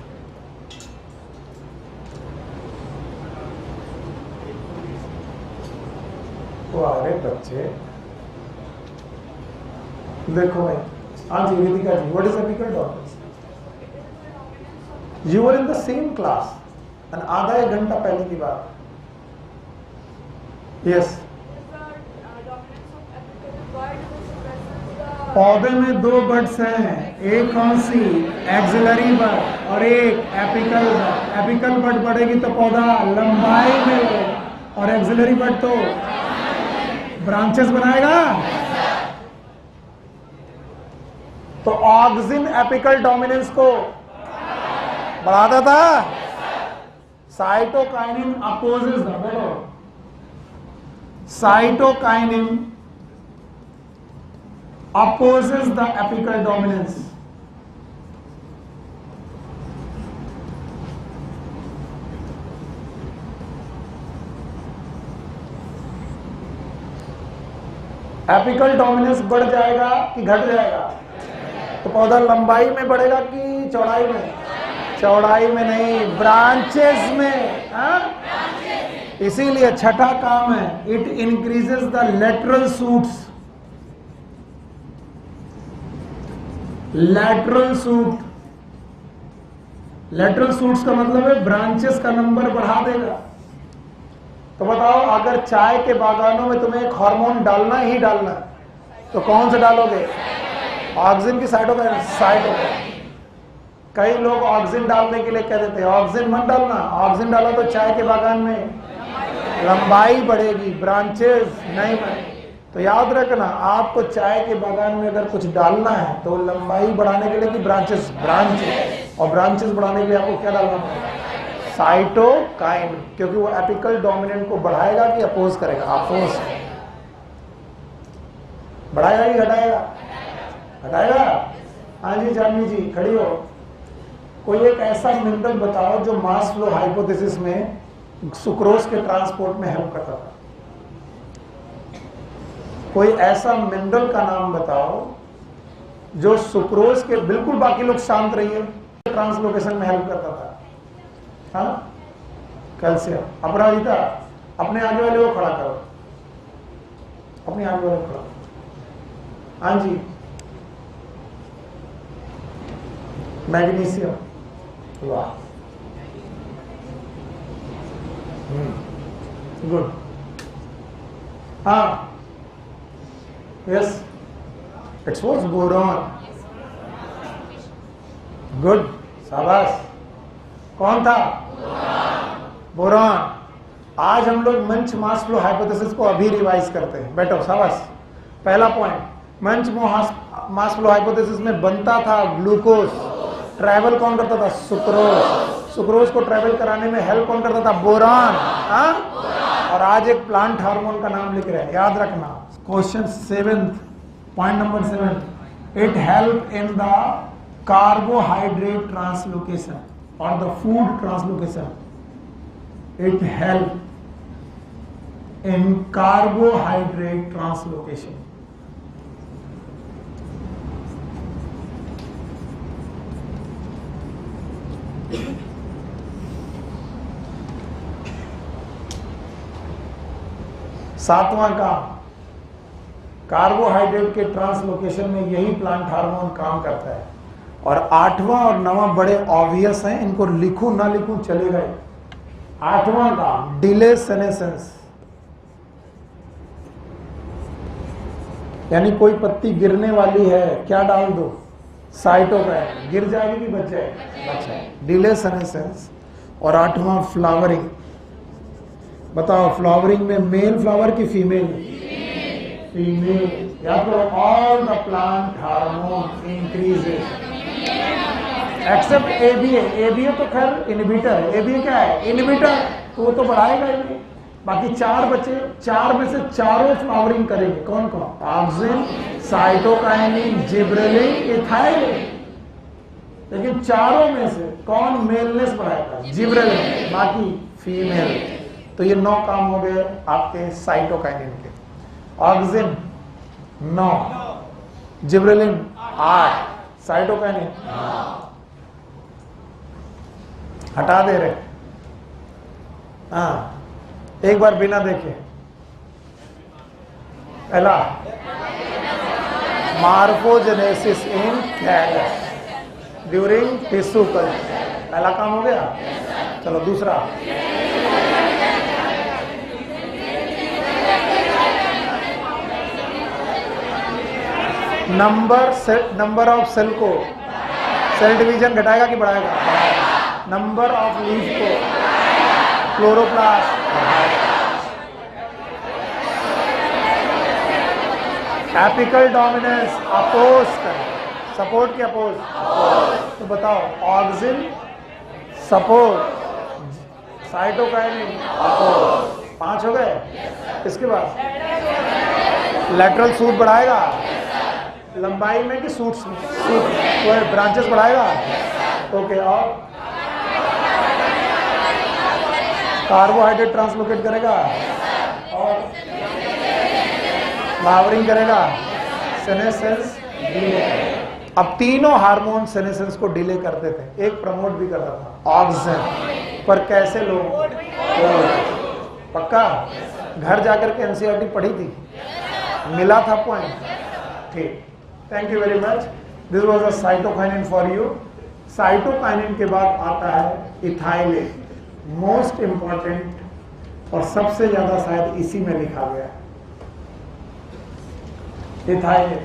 अरे बच्चे देखो भाई, आज Ritika ji, what is apical dominance? You were in the same class and आधा एक घंटा पहले की बात। यस। पौधे में दो बड्स हैं, एक कौन सी? एक्सिलरी बड और एक एपिकल बड। एपिकल बड बढ़ेगी तो पौधा लंबाई में बढ़ेगा और एक्सिलरी बड तो ब्रांचेस बनाएगा। तो ऑक्सिन एपिकल डोमिनेंस को बढ़ाता था। Cytokinin opposes the, cytokinin opposes the apical dominance. Apical dominance बढ़ जाएगा कि घट जाएगा? तो पौधा लंबाई में बढ़ेगा कि चौड़ाई में? चौड़ाई में नहीं, ब्रांचेस में। इसीलिए छठा काम है, it increases the lateral shoots. Lateral suit, lateral suits का मतलब है ब्रांचेस का नंबर बढ़ा देगा। तो बताओ, अगर चाय के बागानों में तुम्हें एक हार्मोन डालना ही डालना तो कौन से डालोगे? ऑक्सिन की साइटोकाइनिन? साइटोकाइनिन। कई लोग ऑक्सिन डालने के लिए कह देते हैं ऑक्सिन मत डालना, ऑक्सिन डाला तो चाय के बागान में लंबाई बढ़ेगी, ब्रांचेस नहीं बढ़ेगी। तो याद रखना, आपको चाय के बागान में अगर कुछ डालना है तो लंबाई बढ़ाने के लिए कि ब्रांचेस? ब्रांचेस। और ब्रांचेस बढ़ाने के लिए आपको क्या डालना पड़ेगा? साइटोकाइनिन, क्योंकि वो एपिकल डोमिनेंट को बढ़ाएगा कि अपोज करेगा? अपोज। बढ़ाएगा कि घटाएगा? हटाएगा? हाँ जी जानवी जी खड़ी हो। कोई एक ऐसा मिनरल बताओ जो मास फ्लो हाइपोथेसिस में सुक्रोज के ट्रांसपोर्ट में हेल्प करता था। कोई ऐसा मिनरल का नाम बताओ जो सुक्रोज के, बिल्कुल बाकी लोग शांत रहिए, ट्रांसलोकेशन में हेल्प करता था। हाँ कैल्शियम। अपराजिता अपने आगे वाले को खड़ा करो, अपने आगे वाले को खड़ा। हाँ जी मैग्नीशियम। वाह गुड। हाँ yes it's was boron. Good शाबाश। कौन था? बोरॉन। आज हम लोग मंच मास फ्लो हाइपोथेसिस को अभी रिवाइज करते हैं। बैठो शाबाश। पहला पॉइंट, मंच मास फ्लो हाइपोथेसिस में बनता था ग्लूकोज, ट्रैवल कौन करता था? सुक्रोज। सुक्रोज को ट्रैवल कराने में हेल्प कौन करता था? बोरॉन। हाँ? और आज एक प्लांट हार्मोन का नाम लिख रहे हैं, याद रखना। Question 7, point number 7, it help in the carbohydrate translocation और the food translocation. It help in carbohydrate translocation. सातवां काम, कार्बोहाइड्रेट के ट्रांसलोकेशन में यही प्लांट हार्मोन काम करता है। और आठवां और नवां बड़े ऑब्वियस हैं, इनको लिखूं ना लिखूं चलेगा। आठवां काम, डिले सेनेसेंस, यानी कोई पत्ती गिरने वाली है, क्या डाल दो? साइटोकाइन। गिर जाएगी कि बच जाएगी? बच जाएगी। Delay senescence. और आठवां फ्लावरिंग। बताओ फ्लावरिंग में मेल फ्लावर की फीमेल? फीमेल। या तो all the plant hormone increases except ABA. ABA तो खैर इनहिबिटर है। एबीए क्या है? इनहिबिटर, तो वो तो बढ़ाएगा ही नहीं। बाकी चार बचे, चार में से चारों फ्लावरिंग करेंगे। कौन कौन? Auxin, cytokinin, gibberellin, ethylene. लेकिन चारों में से कौन मेलनेस बढ़ाएगा? जिब्रेलिन, बाकी फीमेल। तो ये 9 काम हो गए आपके साइटोकाइनिन के। ऑक्सिन 9, जिब्रेलिन 8, साइटोकाइनिन हटा दे रहे। हाँ एक बार बिना देखे। पहला मार्फोजेनेसिस इन कैलस ड्यूरिंग टिश्यू कल्चर, पहला काम हो गया। चलो दूसरा, नंबर ऑफ सेल को, सेल डिवीजन घटाएगा कि बढ़ाएगा? नंबर ऑफ लीफ को, क्लोरोप्लास्ट एपिकल डोमिनेंस अपोज कर, सपोर्ट के अपोज। तो बताओ ऑक्सिन सपोर्ट, साइटोकाइनिन अपोज। 5 हो गए। इसके बाद लैटरल सूट बढ़ाएगा लंबाई में कि सूट्स में? सूट ब्रांचेस बढ़ाएगा। ओके। और कार्बोहाइड्रेट ट्रांसलोकेट करेगा और फ्लावरिंग करेगा, सेनेसेंस डिले। अब तीनों हार्मोन सेनेसेंस को डिले करते थे, एक प्रमोट भी करता था, ऑक्सिन। पर कैसे लोग? पक्का घर जाकर के एनसीईआरटी पढ़ी थी, मिला था पॉइंट? ठीक, thank you very much. This was a cytokinin for you. Cytokinin के बाद आता है इथाइलिन, मोस्ट इंपॉर्टेंट और सबसे ज्यादा शायद इसी में लिखा गया है। इथाइलिन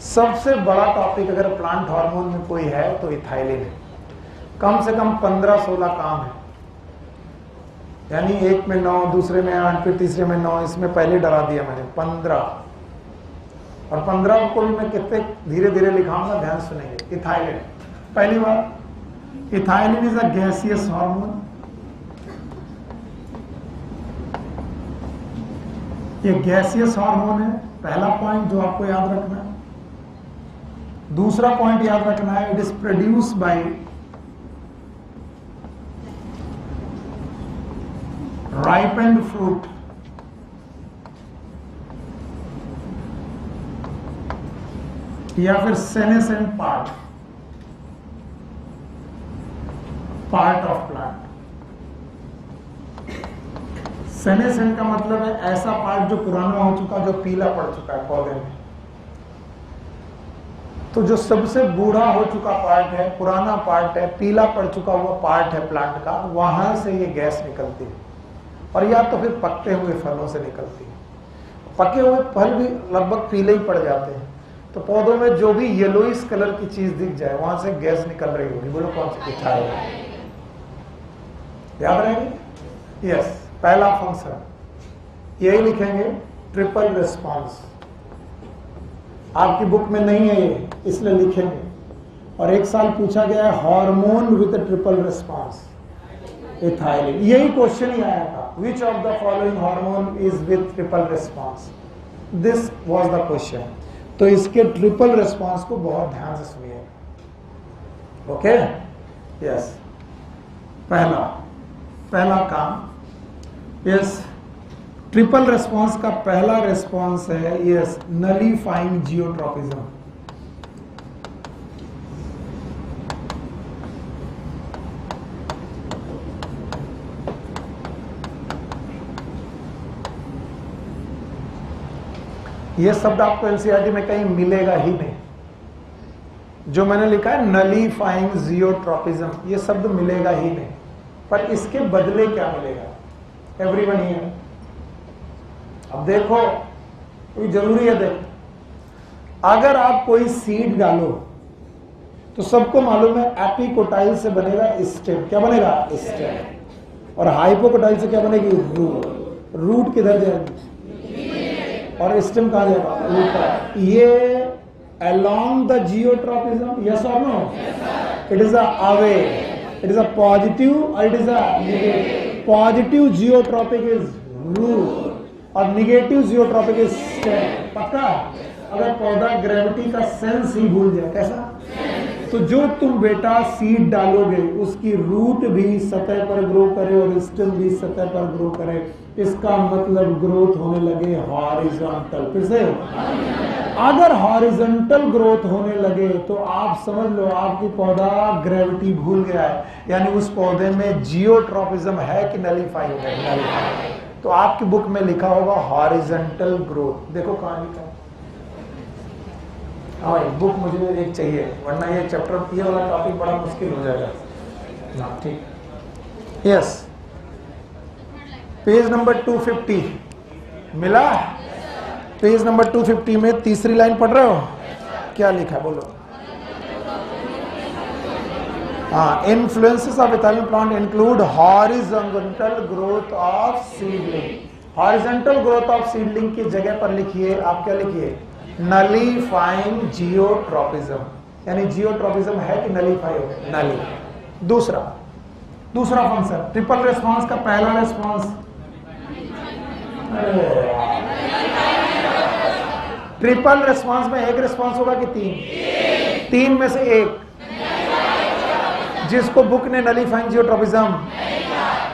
सबसे बड़ा टॉपिक अगर प्लांट हार्मोन में कोई है तो इथाइलिन है। कम से कम 15-16 काम है, यानी एक में 9, दूसरे में 8, फिर तीसरे में 9, इसमें पहले डरा दिया मैंने 15। और 15 को भी मैं कितने धीरे धीरे लिखाऊंगा, ध्यान सुनेंगे। इथाइलिन, पहली बात, ethylene is a gaseous hormone. ये गैसियस हार्मोन है, पहला पॉइंट जो आपको याद रखना है। दूसरा पॉइंट याद रखना है, it is produce by ripened fruit या फिर senescent part of plant. Senescent का मतलब है ऐसा पार्ट जो पुराना हो चुका, जो पीला पड़ चुका है पौधे में। तो जो सबसे बूढ़ा हो चुका पार्ट है, पुराना पार्ट है, पीला पड़ चुका हुआ पार्ट है प्लांट का, वहां से ये गैस निकलती है। और या तो फिर पकते हुए फलों से निकलती है। पके हुए फल भी लगभग पीले ही पड़ जाते हैं। तो पौधों में जो भी येलोइश कलर की चीज दिख जाए, वहां से गैस निकल रही होगी। बोलो कौन सी दिखा है? याद रहेगी? यस, पहला फंक्शन यही लिखेंगे, ट्रिपल रिस्पॉन्स। आपकी बुक में नहीं है ये, इसलिए लिखेंगे। और एक साल पूछा गया है hormone with triple response, ethylene. यही क्वेश्चन ही आया था, which of the following hormone is with triple response, this was the question. तो इसके ट्रिपल रिस्पॉन्स को बहुत ध्यान से सुनिए। ओके, यस, पहला काम, यस, ट्रिपल रिस्पॉन्स का पहला रिस्पॉन्स है यस, नलीफाइंग जियोट्रॉपिज्म। यह शब्द आपको एनसीईआरटी में कहीं मिलेगा ही नहीं। जो मैंने लिखा है नलीफाइंग जियोट्रॉपिज्म, यह शब्द मिलेगा ही नहीं। पर इसके बदले क्या मिलेगा? एवरीवन हियर, अब देखो, कोई जरूरी है देखो, अगर आप कोई सीड डालो तो सबको मालूम है एपिकोटाइल से बनेगा स्टेम। क्या बनेगा? स्टेम। और हाइपोकोटाइल से क्या बनेगी? रूट। रूट किधर जाएगी? और स्टेम कहां जाएगा? ऊपर। ये along the geotropism, yes or no? It is a away. It is a positive or it is a negative? Positive geotropic is root और निगेटिव जियोट्रॉपिक इज स्टेम। पक्का? अगर पौधा ग्रेविटी का सेंस ही भूल जाए, कैसा? तो जो तुम बेटा सीड डालोगे उसकी रूट भी सतह पर ग्रो करे और स्टेम भी सतह पर ग्रो करे, इसका मतलब ग्रोथ होने लगे हॉरिजॉन्टल। फिर से, अगर हॉरिजॉन्टल ग्रोथ होने लगे तो आप समझ लो आपकी पौधा ग्रेविटी भूल गया है, यानी उस पौधे में जियोट्रॉपिज्म है कि नलीफाई हो गया? तो आपकी बुक में लिखा होगा हॉरिजॉन्टल ग्रोथ। देखो कहां लिखा है। हाँ, बुक मुझे एक चाहिए, वरना ये चैप्टर, ये वाला टॉपिक बड़ा मुश्किल हो जाएगा ना। ठीक, यस, पेज नंबर 250 मिला? पेज नंबर 250 में तीसरी लाइन पढ़ रहे हो? क्या लिखा है बोलो? हाँ, influences of ethylene plant include horizontal growth of seedling. Horizontal growth of seedling की जगह पर लिखिए, आप क्या लिखिए? नलीफाइंग जियोट्रॉपिज्म। यानी जियोट्रॉपिज्म है कि नलीफाई हो गया? नली। दूसरा फंक्शन, ट्रिपल रिस्पॉन्स का पहला रिस्पॉन्स, ट्रिपल रिस्पॉन्स में एक रिस्पॉन्स होगा कि तीन? तीन में से एक, जिसको बुक ने नलीफाइंग जियोट्रॉपिज्म,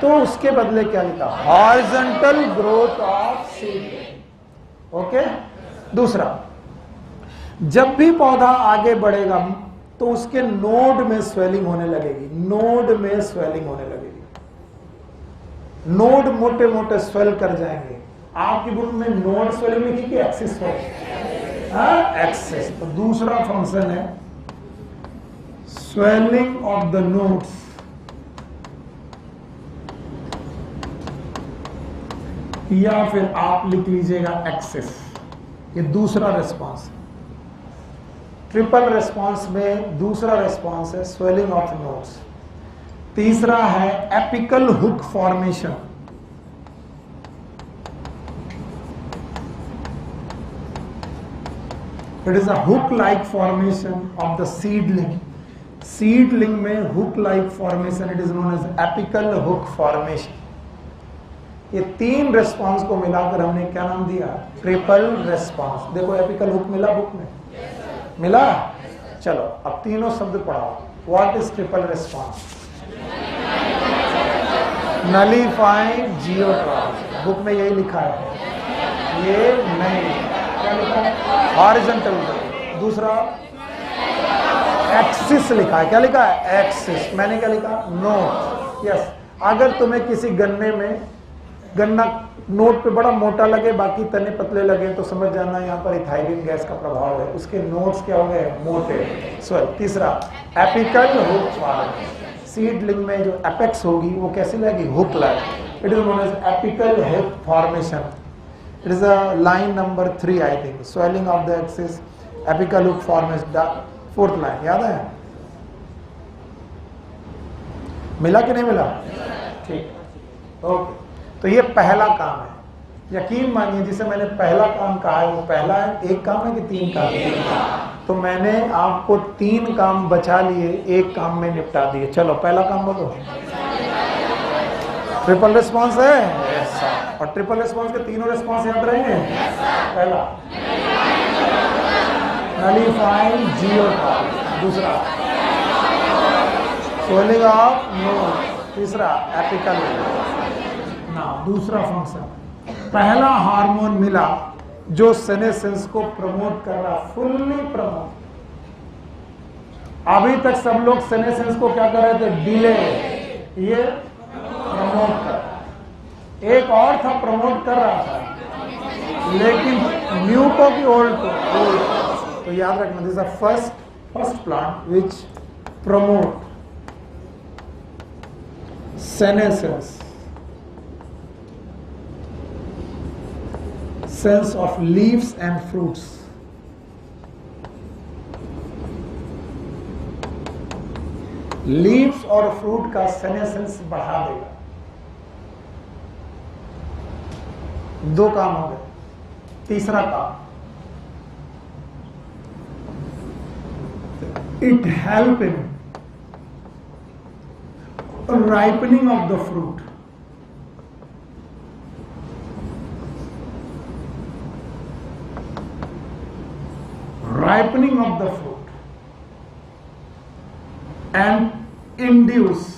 तो उसके बदले क्या लिखा? Horizontal growth of seed. Okay. दूसरा, जब भी पौधा आगे बढ़ेगा तो उसके नोड में स्वेलिंग होने लगेगी। नोड में स्वेलिंग होने लगेगी, नोड मोटे मोटे स्वेल कर जाएंगे। आपकी बुक में नोड स्वेलिंग लिखी कि एक्सिस स्वेलिंग? एक्सिस। तो दूसरा फंक्शन है स्वेलिंग ऑफ द नोड्स, या फिर आप लिख लीजिएगा एक्सिस। ये दूसरा रिस्पॉन्स, ट्रिपल रिस्पॉन्स में दूसरा रिस्पॉन्स है स्वेलिंग ऑफ नोड्स। तीसरा है apical hook formation. It is a hook like formation of the seedling. Seedling में hook like formation, it is known as apical hook formation. ये 3 response को मिलाकर हमने क्या नाम दिया? Triple response. देखो एपिकल हुक मिला बुक में? मिला? चलो अब तीनों शब्द पढ़ाओ। What is triple response? Nullifying geotropism. Book में यही लिखा है, ये नहीं। क्या लिखा है? हॉरिजॉन्टल। दूसरा एक्सिस लिखा है। क्या लिखा है? एक्सिस। मैंने क्या लिखा? नोट। यस। अगर तुम्हें किसी गन्ने में गन्ना नोट पे बड़ा मोटा लगे, बाकी तने पतले लगे, तो समझ जाना यहाँ पर इथाइलिन गैस का प्रभाव है। उसके नोट्स क्या हो गए? मोटे। सॉरी। तीसरा एपिकल हुक फॉर्मेशन। सीडलिंग में जो एपेक्स होगी वो कैसे लगेगी? Hook like. It is known as apical hook formation. It is a line number 3 I think. Swelling of the axis, apical hook formation, 4th line. याद है? मिला कि नहीं मिला? ठीक। ओके। तो ये पहला काम है। यकीन मानिए जिसे मैंने पहला काम कहा है वो पहला है। एक काम है कि 3 काम है? तो मैंने आपको 3 काम बचा लिए, एक काम में निपटा दिए। चलो पहला काम बोलो। ट्रिपल रिस्पॉन्स है। और ट्रिपल रिस्पॉन्स के तीनों रिस्पॉन्स याद रहेंगे। पहला नलीफाइंग जियोट्रॉप। दूसरा स्वेलिंग ऑफ नोट। तीसरा एपिकल। ना दूसरा फंक्शन, पहला हार्मोन मिला जो सेनेसेंस को प्रमोट कर रहा, फुल्ली प्रमोट। अभी तक सब लोग सेनेसेंस को क्या कर रहे थे? डिले। ये प्रमोट कर। एक और था प्रमोट कर रहा था, लेकिन म्यूको की ओल्ड को। तो याद रखना, this is first plant which promote senescence, sense of leaves and fruits. Leaves और फ्रूट का सेनेसेंस बढ़ा देगा। 2 काम हो गए। तीसरा काम, it help in ripening of the fruit. Ripening of the fruit and induce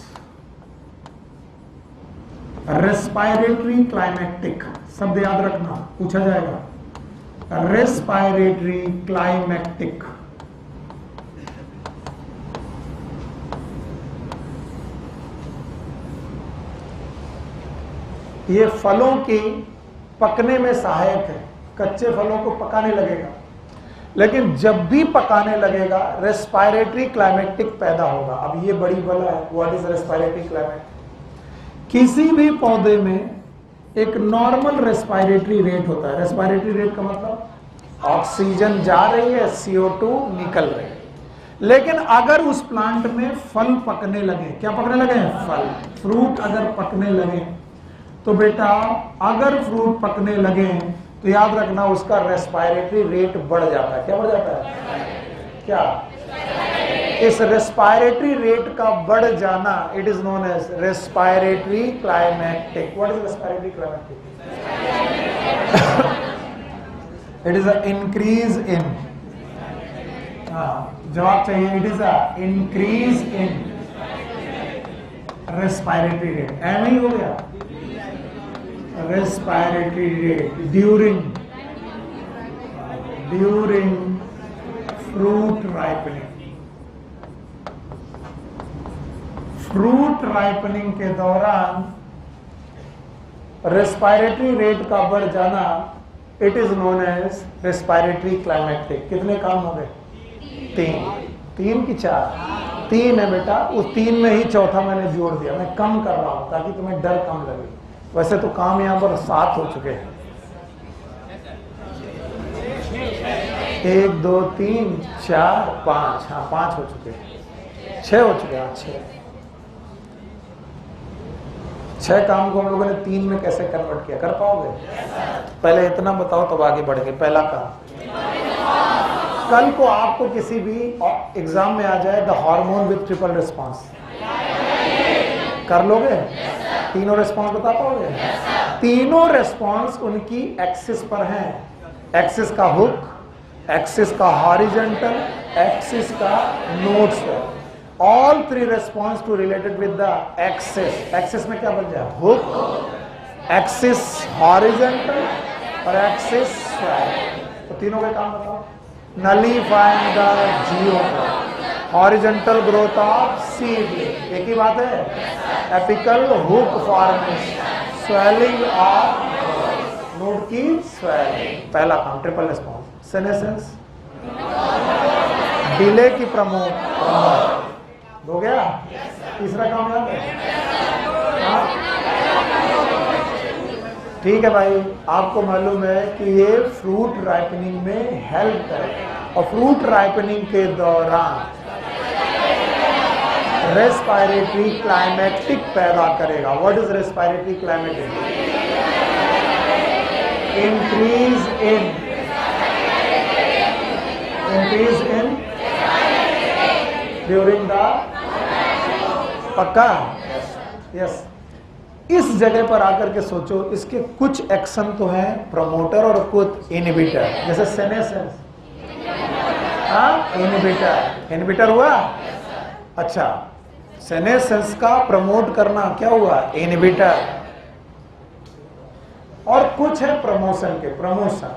respiratory climactic. शब्द याद रखना, पूछा जाएगा। respiratory climactic। ये फलों की पकने में सहायक है। कच्चे फलों को पकाने लगेगा, लेकिन जब भी पकाने लगेगा रेस्पायरेटरी क्लाइमेटिक पैदा होगा। अब ये बड़ी बला है। What is respiratory climatic? किसी भी पौधे में एक नॉर्मल रेस्पायरेटरी रेट होता है। रेस्पायरेटरी रेट का मतलब ऑक्सीजन जा रही है, CO2 निकल रही है। लेकिन अगर उस प्लांट में फल पकने लगे, क्या पकने लगे? फल, फ्रूट अगर पकने लगे, तो बेटा अगर फ्रूट पकने लगे तो याद रखना उसका रेस्पायरेटरी रेट बढ़ जाता है। क्या बढ़ जाता है? क्या? इस रेस्पायरेटरी रेट का बढ़ जाना, it is known as respiratory climacteric. What is respiratory climacteric? It is a increase in, जवाब चाहिए। It is a increase in respiratory rate. एम ही हो गया। Respiratory rate during fruit ripening. Fruit ripening के दौरान रेस्पायरेटरी रेट का बढ़ जाना, it is known as respiratory climacteric. कितने काम हो गए? 3 की 4? 3 है बेटा। उस 3 में ही चौथा मैंने जोड़ दिया। मैं कम कर रहा हूं ताकि तुम्हें डर कम लगे। वैसे तो काम यहां पर 7 हो चुके हैं। 1 2 3 4 5। हाँ 5 हो चुके हैं। 6 हो चुके हैं। 6 काम को हम लोगों ने 3 में कैसे कन्वर्ट किया? कर पाओगे? पहले इतना बताओ तब आगे बढ़ेंगे। पहला काम, कल को आपको किसी भी एग्जाम में आ जाए the hormone with triple response, कर लोगे? तीनों रेस्पॉन्स बता पाओगे? तीनों रेस्पॉन्स उनकी एक्सिस पर हैं। एक्सिस का हुक, एक्सिस का हॉरिजॉन्टल, एक्सिस का नोड्स है। All three response to related with the axis. Axis में क्या बन जाए? हुक, एक्सिस हॉरिजॉन्टल और एक्सिस स्वेलिंग। तो तीनों के काम बताओ। Nullifying the geograph, horizontal growth of seedling, एक ही बात है। Apical hook formation, swelling of node की स्वेलिंग। पहला काम ट्रिपल रिस्पॉन्स। सेनेसेंस, डिले की प्रमोट हो गया। तीसरा काम याद है? हाँ? ठीक है भाई, आपको मालूम है कि ये फ्रूट राइपनिंग में हेल्प करे और फ्रूट राइपनिंग के दौरान रेस्पिरेटरी क्लाइमेटिक पैदा करेगा। What is respiratory climatic? Increase in during the, पक्का? यस। इस जगह पर आकर के सोचो, इसके कुछ एक्शन तो हैं प्रमोटर और कुछ इनहिबिटर, जैसे सेनेसेंस, इनहिबिटर हुआ। अच्छा, सेनेसेंस का प्रमोट करना क्या हुआ? इनहिबिटर। और कुछ है प्रमोशन के, प्रमोशन।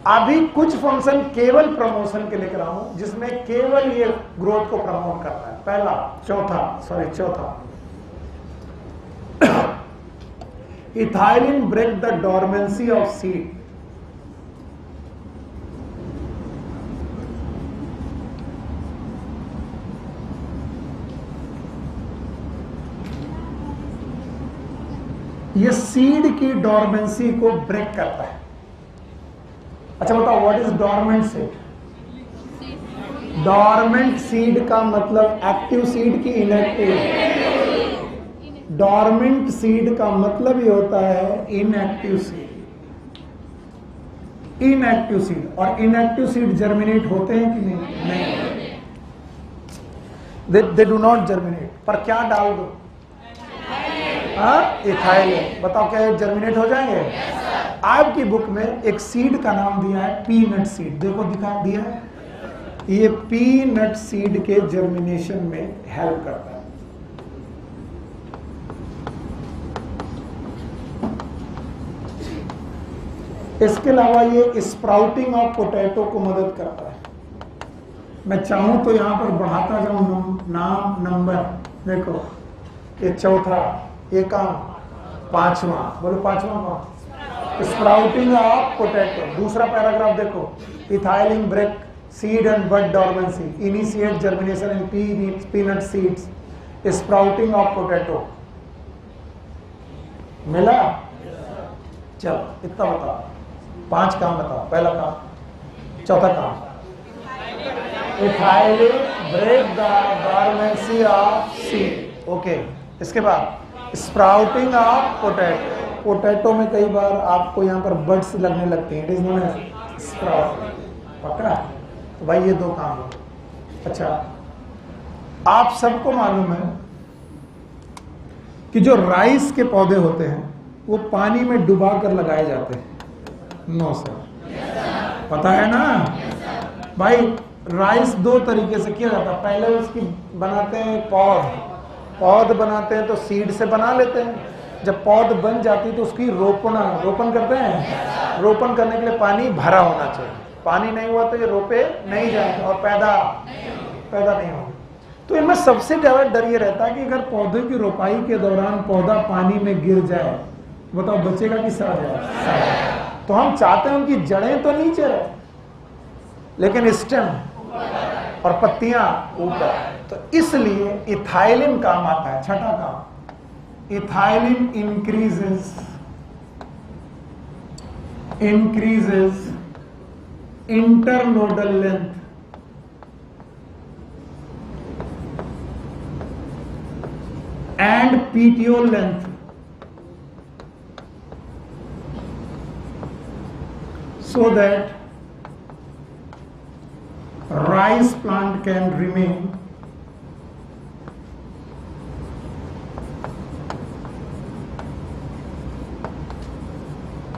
अभी कुछ फंक्शन केवल प्रमोशन के लेकर आऊं, जिसमें केवल ये ग्रोथ को प्रमोट करता है। पहला, चौथा ethylene break the dormancy of seed. ये सीड की डोरमेंसी को ब्रेक करता है। अच्छा बताओ, what is dormant seed? Dormant seed का मतलब एक्टिव सीड की इनएक्टिव। डोरमेंट सीड का मतलब ये होता है इनएक्टिव सीड। इनएक्टिव सीड और इनएक्टिव सीड जर्मिनेट होते हैं कि नहीं? They do not germinate. पर क्या डाल दो? इथाइलिन। बताओ क्या ये जर्मिनेट हो जाएंगे? आपकी बुक में एक सीड का नाम दिया है पीनट सीड। देखो दिखा दिया है, ये पीनट सीड के जर्मिनेशन में हेल्प करता है। इसके अलावा ये स्प्राउटिंग ऑफ पोटैटो को मदद करता है। मैं चाहूं तो यहां पर बढ़ाता जाऊं नाम नंबर। देखो, ये चौथा, ये काम पांचवा। बोलो पांचवा काम, स्प्राउटिंग ऑफ पोटैटो। दूसरा पैराग्राफ देखो, ethylene break seed and bud dormancy, initiate germination in peanut seeds, sprouting of potato. मिला? चलो इतना बताओ, 5 काम बताओ। पहला काम, चौथा काम, ethylene break the dormancy of seed. Okay, इसके बाद स्प्राउटिंग ऑफ पोटैटो। पोटैटो में कई बार आपको यहाँ पर बड्स लगने लगते हैं, it is known as sprout. पकड़ा? तो भाई ये 2 काम हो। अच्छा, आप सबको मालूम है कि जो राइस के पौधे होते हैं वो पानी में डुबा कर लगाए जाते हैं। नो सर, पता है ना भाई? राइस 2 तरीके से किया जाता है। पहले उसकी बनाते हैं पौध बनाते हैं, तो सीड से बना लेते हैं। जब पौध बन जाती है तो उसकी रोपण करते हैं। रोपण करने के लिए पानी भरा होना चाहिए। पानी नहीं हुआ तो ये रोपे नहीं जाएंगे और पैदा नहीं होंगे। तो इनमें सबसे ज्यादा डर ये रहता है कि अगर पौधे की रोपाई के दौरान पौधा पानी में गिर जाए, बताओ बचेगा कि सड़ जाए? तो हम चाहते हैं उनकी जड़ें तो नीचे रहे, लेकिन स्टेम और पत्तियां ऊपर। तो इसलिए इथाइलिन काम आता है। छठा काम, ethylene increases internodal length and petiole length so that rice plant can remain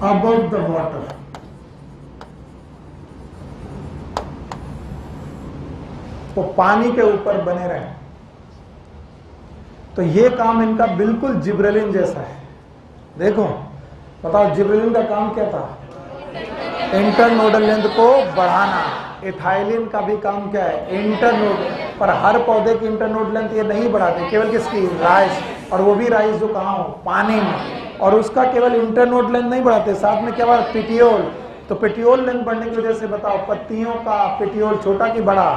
above the water. वो पानी के ऊपर बने रहे। तो ये काम इनका बिल्कुल जिब्रेलिन जैसा है। देखो बताओ जिब्रेलिन का काम क्या था? इंटरनोडल लेंथ को बढ़ाना। इथाइलिन का भी काम क्या है? इंटरनोडल। पर हर पौधे की इंटरनोड लेंथ ये नहीं बढ़ाते, केवल किसकी? राइस। और वो भी राइस जो कहाँ हो? पानी में। और उसका केवल इंटरनोड लेंथ नहीं बढ़ाते, साथ में क्या बढ़ा? पेटियोल। तो पेटियोल लेंथ बढ़ने की वजह से बताओ पत्तियों का पेटियोल छोटा कि बड़ा?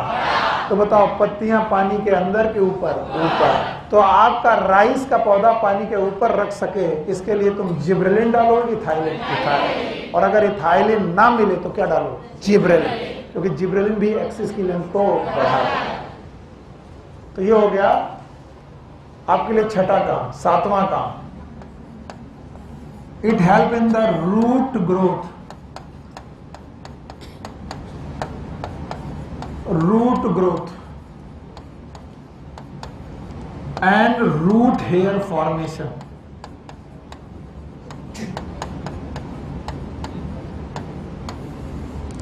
तो बताओ पत्तियां पानी के अंदर के ऊपर? ऊपर। तो आपका राइस का पौधा पानी के ऊपर रख सके इसके लिए तुम जिब्रेलिन डालोगे, इथाइलिन? इथाइलिन। और अगर इथाइलिन ना मिले तो क्या डालो? जिब्रेलिन, क्योंकि जिब्रेलिन भी एक्सिस की लेंथ को बढ़ाता है। तो ये हो गया आपके लिए छठा काम। सातवां काम, it help in the root growth. Root growth and root hair formation.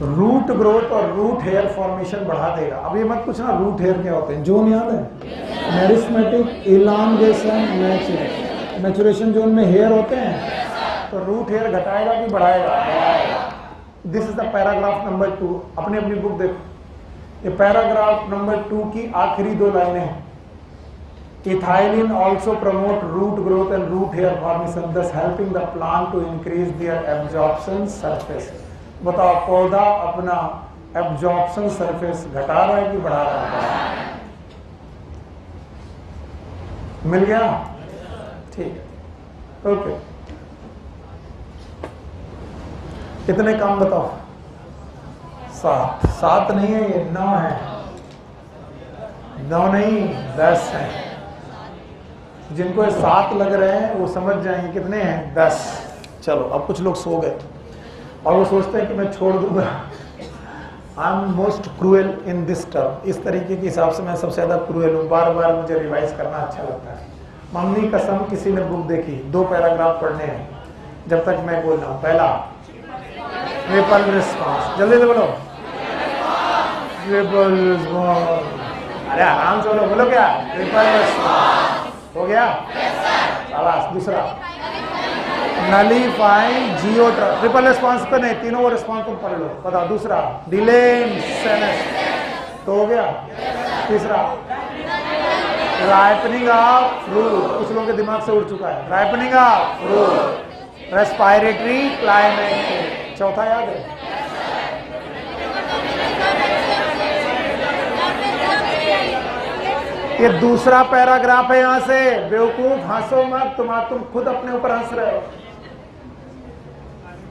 Root growth और रूट हेयर फॉर्मेशन बढ़ा देगा। अब ये मत पूछना रूट हेयर क्या होते हैं, जोन याद है? मेरिस्मेटिक, इलांगेशन, मैचुरेशन जोन में हेयर होते हैं। तो रूट हेयर घटाएगा कि बढ़ाएगा? This is the paragraph number 2। अपनी अपनी बुक देखो, ये पैराग्राफ नंबर 2 की आखिरी 2 लाइनें हैं। Ethylene also promote root growth and root hair formation, thus helping the plant to increase their absorption surface। बताओ पौधा अपना एब्जॉर्प्शन सरफेस घटा रहा है कि बढ़ा रहा है? मिल गया? ठीक है, ओके। कितने काम बताओ? 7। 7 नहीं है ये, 9 है। 9 नहीं 10 है। जिनको ये 7 लग रहे हैं वो समझ जाएंगे कितने हैं? 10। चलो अब कुछ लोग सो गए और वो सोचते हैं कि मैं छोड़ दूंगा। I am most cruel in this term. इस तरीके के हिसाब से मैं सबसे ज्यादा क्रूएल हूँ। बार बार मुझे रिवाइज करना अच्छा लगता है। मम्मी कसम किसी ने बुक देखी, 2 पैराग्राफ पढ़ने हैं जब तक मैं बोल रहा हूँ। पहला रिपल रिस्पॉन्स, जल्दी से बोलो। रिपल रिस्पॉन्स, अरे आराम से बोलो। बोलो क्या? रिपल रिस्पॉन्स हो गया? शाबाश। दूसरा नलीफाइंग जियोट्रॉप। रिपल रिस्पॉन्स पे नहीं, तीनों वो रिस्पॉन्स तुम पढ़ लो। बताओ। दूसरा डिलेइंग सेनेस, तो हो गया। तीसरा राइपनिंग ऑफ फ्रूट, कुछ लोगों के दिमाग से उड़ चुका है। Ripening of fruit, respiratory climate. चौथा याद है? ये दूसरा पैराग्राफ है। यहां से बेवकूफ हंसो मत, तुम खुद अपने ऊपर हंस रहे हो।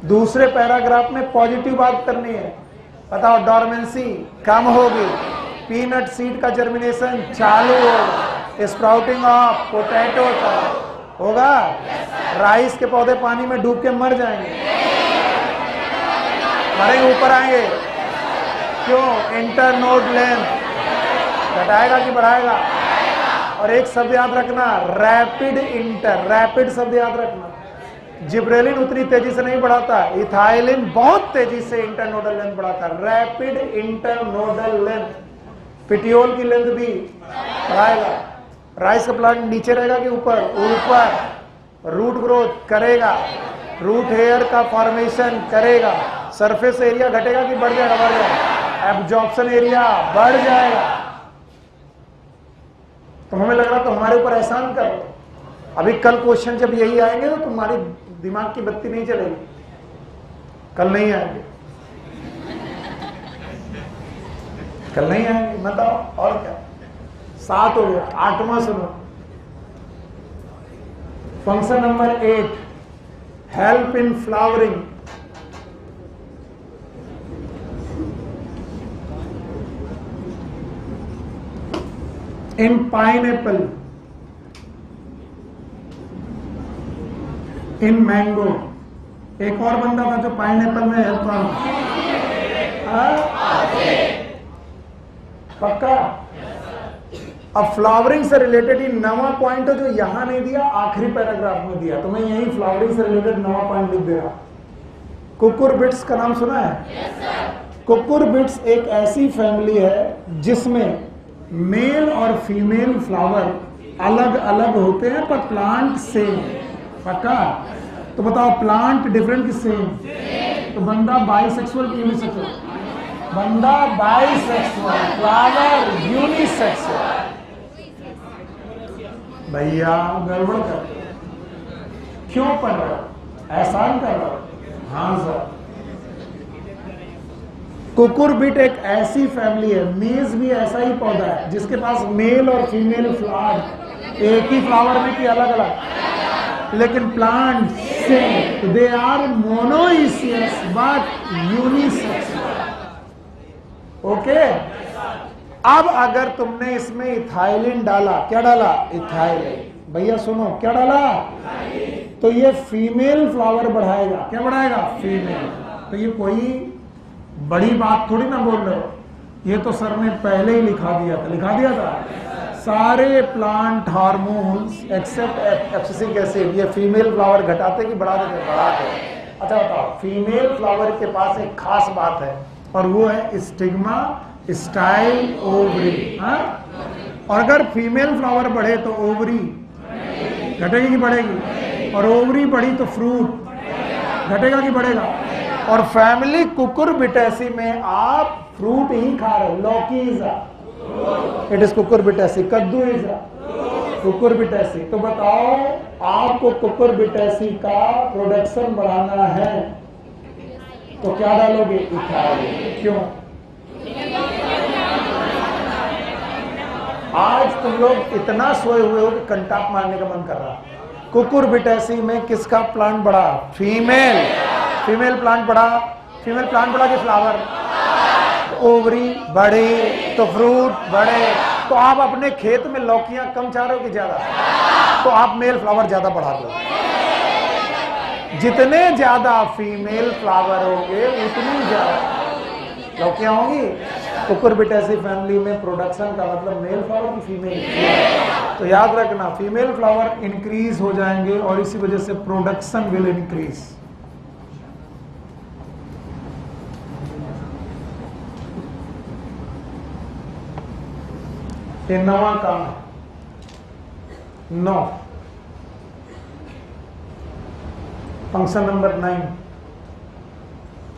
दूसरे पैराग्राफ में पॉजिटिव बात करनी है। बताओ डॉर्मेंसी कम होगी, पीनट सीड का जर्मिनेशन चालू होगा, स्प्राउटिंग ऑफ पोटैटो होगा, राइस के पौधे पानी में डूब के मर जाएंगे, मरेंगे, ऊपर आएंगे। क्यों? इंटरनोड लेंथ घटाएगा कि बढ़ाएगा? और एक शब्द याद रखना, रैपिड इंटर। रैपिड शब्द याद रखना। जिब्रेलिन उतनी तेजी से नहीं बढ़ाता, इथाइलिन बहुत तेजी से इंटरनोडल लेंथ बढ़ाता है। रैपिड इंटरनोडल लेंथ, पिटियोल की लेंथ भी बढ़ाएगा। राइस का प्लांट नीचे रहेगा कि ऊपर? ऊपर। रूट ग्रोथ करेगा, रूट हेयर का फॉर्मेशन करेगा, सरफेस एरिया घटेगा कि बढ़ जाएगा? बढ़ जाएगा। एब्जॉर्प्शन एरिया बढ़ जाएगा। तो हमें लग रहा तो हमारे ऊपर एहसान करो। अभी कल क्वेश्चन जब यही आएंगे तो तुम्हारी दिमाग की बत्ती नहीं चलेगी। कल नहीं आएंगे, कल नहीं आएंगे। बताओ और क्या? 7 हो गया। 8वां सुनो, function number 8, help in flowering. In pineapple, in mango. एक और बंदा था जो पाइनएप्पल में हेल्प कर। पक्का? अब फ्लावरिंग से रिलेटेड ही 9वां पॉइंट है जो यहां नहीं दिया, आखिरी पैराग्राफ में दिया। तो मैं यही फ्लावरिंग से रिलेटेड 9वां पॉइंट लिख दे रहा। कुकुरबिट्स का नाम सुना है? कुकुरबिट्स एक ऐसी फैमिली है जिसमें मेल और फीमेल फ्लावर अलग अलग होते हैं पर प्लांट सेम। पक्का? तो बताओ प्लांट डिफरेंट कि सेम? तो बंदा बाइसेक्सुअल कि यूनिसेक्सुअल? बंदा बाइसेक्सुअल, फ्लावर यूनिसेक्सुअल। भैया गड़बड़ कर, क्यों पढ़ रहे हो? एहसान कर रहे हो? हाँ सर। कुकुरबिट एक ऐसी फैमिली है, मेज भी ऐसा ही पौधा है जिसके पास मेल और फीमेल फ्लावर एक ही फ्लावर में कि अलग अलग, लेकिन plant same. They are monoecious but unisexual. Okay. अब अगर तुमने इसमें इथाइलिन डाला, क्या डाला? इथाइलिन। भैया सुनो, क्या डाला? तो ये फीमेल फ्लावर बढ़ाएगा। क्या बढ़ाएगा? फीमेल। तो ये कोई बड़ी बात थोड़ी ना बोल रहे हो, ये तो सर ने पहले ही लिखा दिया था। सारे plant hormones except abscisic acid ये फीमेल फ्लावर घटाते कि बढ़ा देते? बढ़ाते। अच्छा बताओ, फीमेल फ्लावर के पास एक खास बात है और वो है स्टिग्मा, स्टाइल, ओवरी। हाँ? और अगर फीमेल फ्लावर बढ़े तो ओवरी घटेगी कि बढ़ेगी? और ओवरी बढ़ी तो फ्रूट घटेगा कि बढ़ेगा? और फैमिली कुकुरबिटेसी में आप फ्रूट ही खा रहे हो। लौकी इज इट इज कुकुरबिटेसी, कद्दू इज कुकुरबिटेसी। तो बताओ आपको कुकुरबिटेसी का प्रोडक्शन बढ़ाना है तो क्या डालोगे? इथाइलिन। क्यों? आज तुम लोग इतना सोए हुए हो कि कंटाप मारने का मन कर रहा। कुकुरबिटेसी में किसका प्लांट बढ़ा? फीमेल। फीमेल प्लांट बढ़ा। फीमेल प्लांट बढ़ा कि फ्लावर? तो ओवरी बढ़े तो फ्रूट बढ़े। तो आप अपने खेत में लौकियां कम चाह रहे हो कि ज्यादा? तो आप मेल फ्लावर ज्यादा बढ़ा दो। जितने ज्यादा फीमेल फ्लावर होंगे उतनी ज्यादा लौकियां होंगी। कुकुरबिटेसी फैमिली में प्रोडक्शन का मतलब मेल फ्लावर की फीमेल। तो याद रखना, फीमेल फ्लावर इंक्रीज हो जाएंगे और इसी वजह से प्रोडक्शन विल इंक्रीज। ये नवा काम है। 9 फंक्शन नंबर 9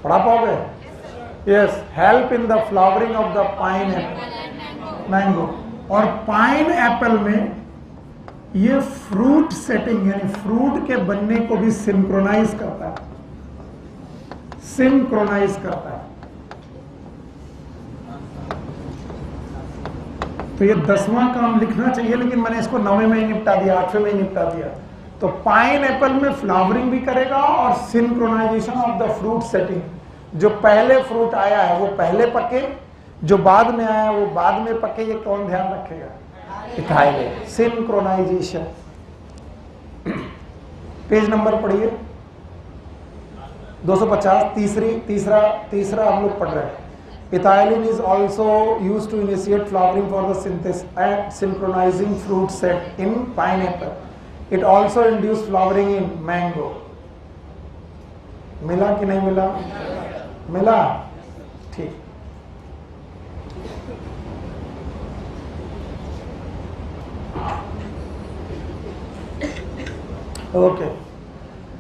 पढ़ा पाओगे? Yes. Help in the flowering of the pine Apple, mango. और पाइन एप्पल में ये फ्रूट सेटिंग यानी फ्रूट के बनने को भी सिंक्रोनाइज करता है। सिंक्रोनाइज करता है। तो ये 10वां काम लिखना चाहिए, लेकिन मैंने इसको 9वें में ही निपटा दिया, 8वें में ही निपटा दिया। तो पाइन एप्पल में फ्लावरिंग भी करेगा और synchronization of the fruit setting. जो पहले फ्रूट आया है वो पहले पके, जो बाद में आया वो बाद में पके। ये कौन ध्यान रखेगा? इथाइलिन। सिंक्रोनाइजेशन। पेज नंबर पढ़िए 250। तीसरा हम लोग पढ़ रहे हैं। Ethylene is also used to initiate flowering for the synthesis and synchronizing fruit set in pineapple. It also induces flowering in mango. मिला कि नहीं मिला? मिला? ठीक। ओके।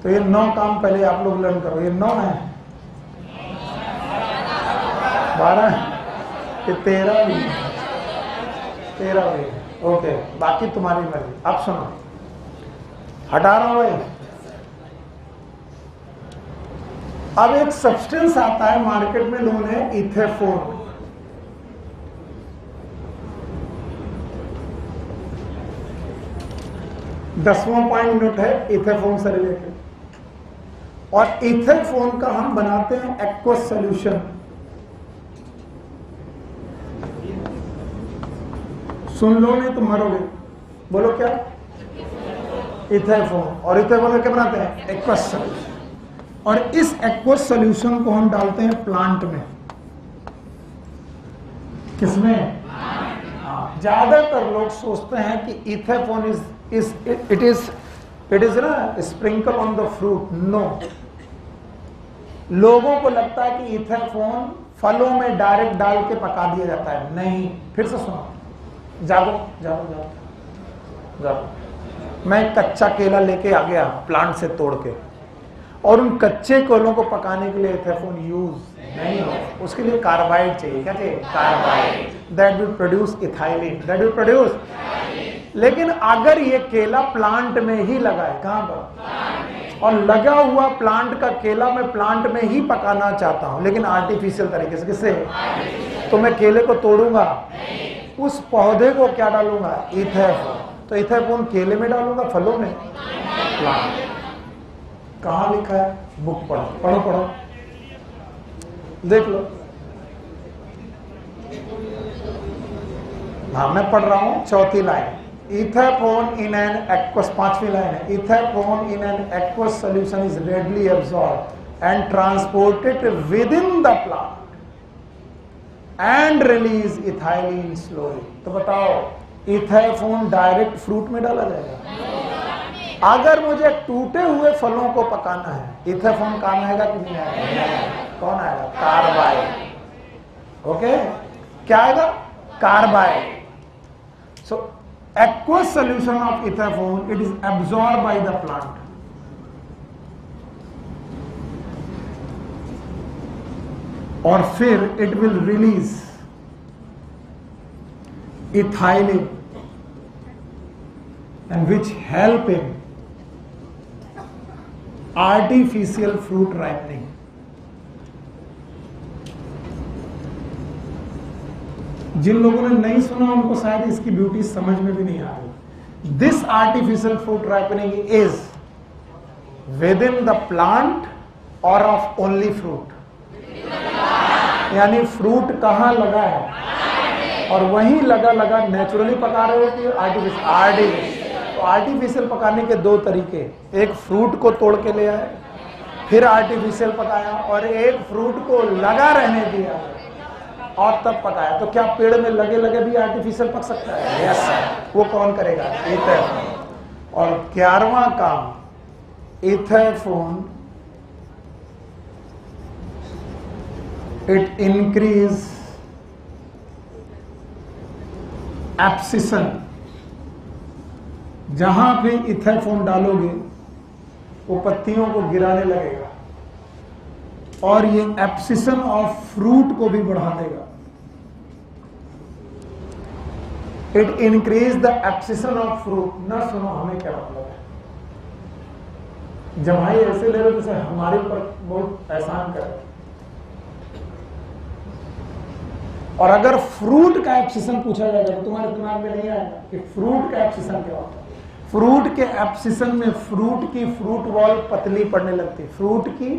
तो ये 9 काम पहले आप लोग लर्न करो। ये 9 है, 12 कि 13 भी? 13 भी। ओके, बाकी तुम्हारी मर्जी। अब सुनो, हटा रहा हूं। अब एक सब्सटेंस आता है मार्केट में, लोगों ने इथेफोन। दसवां पॉइंट नोट है इथेफोन से रिलेटेड। और इथेफोन का हम बनाते हैं एक्वस सोल्यूशन। सुन लो नहीं तो मरोगे। बोलो क्या? इथेफोन। और इथेफोन में क्या बनाते हैं? Aqueous solution. और इस एक्वस सोल्यूशन को हम डालते हैं प्लांट में। किसमें? ज्यादातर लोग सोचते हैं कि इथेफोन इट इज ना sprinkle on the fruit. No, लोगों को लगता है कि इथेफोन फलों में डायरेक्ट डाल के पका दिया जाता है। नहीं, फिर से सुनो, जागो जागो जागो जागो। मैं कच्चा केला लेके आ गया प्लांट से तोड़ के, और उन कच्चे केलों को पकाने के लिए इथेफोन यूज नहीं हो, उसके लिए कार्बाइड चाहिए। क्या चाहिए? Carbide, that will produce ethylene, that will produce. लेकिन अगर ये केला प्लांट में ही लगा है, कहां पर, और लगा हुआ प्लांट का केला मैं प्लांट में ही पकाना चाहता हूं, लेकिन आर्टिफिशियल तरीके से, किससे? तो मैं केले को तोड़ूंगा, उस पौधे को क्या डालूंगा? इथेफोन। तो इथेफोन केले में डालूंगा, फलों में? प्लांट। कहां लिखा है? बुक पढ़ो पढ़ो पढ़ो, देख लो। हाँ, मैं पढ़ रहा हूं, चौथी line. Ethephon in an aqueous, पांचवी लाइन है, ethephon in an aqueous solution is readily absorb and transported with in the plant and release ethylene slowly. तो बताओ, इथेफोन डायरेक्ट फ्रूट में डाला जाएगा? अगर मुझे टूटे हुए फलों को पकाना है, इथेफोन काम आएगा कि नहीं आएगा? कौन आएगा? कार्बाइड। ओके, क्या आएगा? Carbide. So aqueous solution of ithephone, it is absorbed by the plant, और फिर it will release ethylene and which help in artificial fruit ripening. जिन लोगों ने नहीं सुना उनको शायद इसकी ब्यूटी समझ में भी नहीं आ रही। This artificial fruit ripening is with in the plant और ऑफ ओनली फ्रूट, यानी फ्रूट कहां लगा है और वहीं लगा लगा नेचुरली पका रहे हो कि आर्टिफिशियल। तो आर्टिफिशियल पकाने के दो तरीके, एक फ्रूट को तोड़ के ले आए फिर आर्टिफिशियल पकाया, और एक फ्रूट को लगा रहने दिया और तब पकाया। तो क्या पेड़ में लगे लगे भी आर्टिफिशियल पक सकता है? Yes sir. वो कौन करेगा? इथेफोन। और 11वां काम, इथेफोन इट इंक्रीज एब्सिशन। जहां भी इथेफोन डालोगे वो पत्तियों को गिराने लगेगा और ये एब्सिशन ऑफ फ्रूट को भी बढ़ा देगा। It increase the abscission of fruit. ना सुनो हमें क्या मतलब है, जमाई ऐसे ले रहे जैसे हमारे ऊपर बहुत एहसान करे। और अगर फ्रूट का एब्सिशन पूछा जाएगा तो तुम्हारे दिमाग में नहीं आएगा कि फ्रूट का एब्सिशन क्या होता है। फ्रूट के एब्सिशन में फ्रूट की फ्रूट वॉल पतली पड़ने लगती है, फ्रूट की।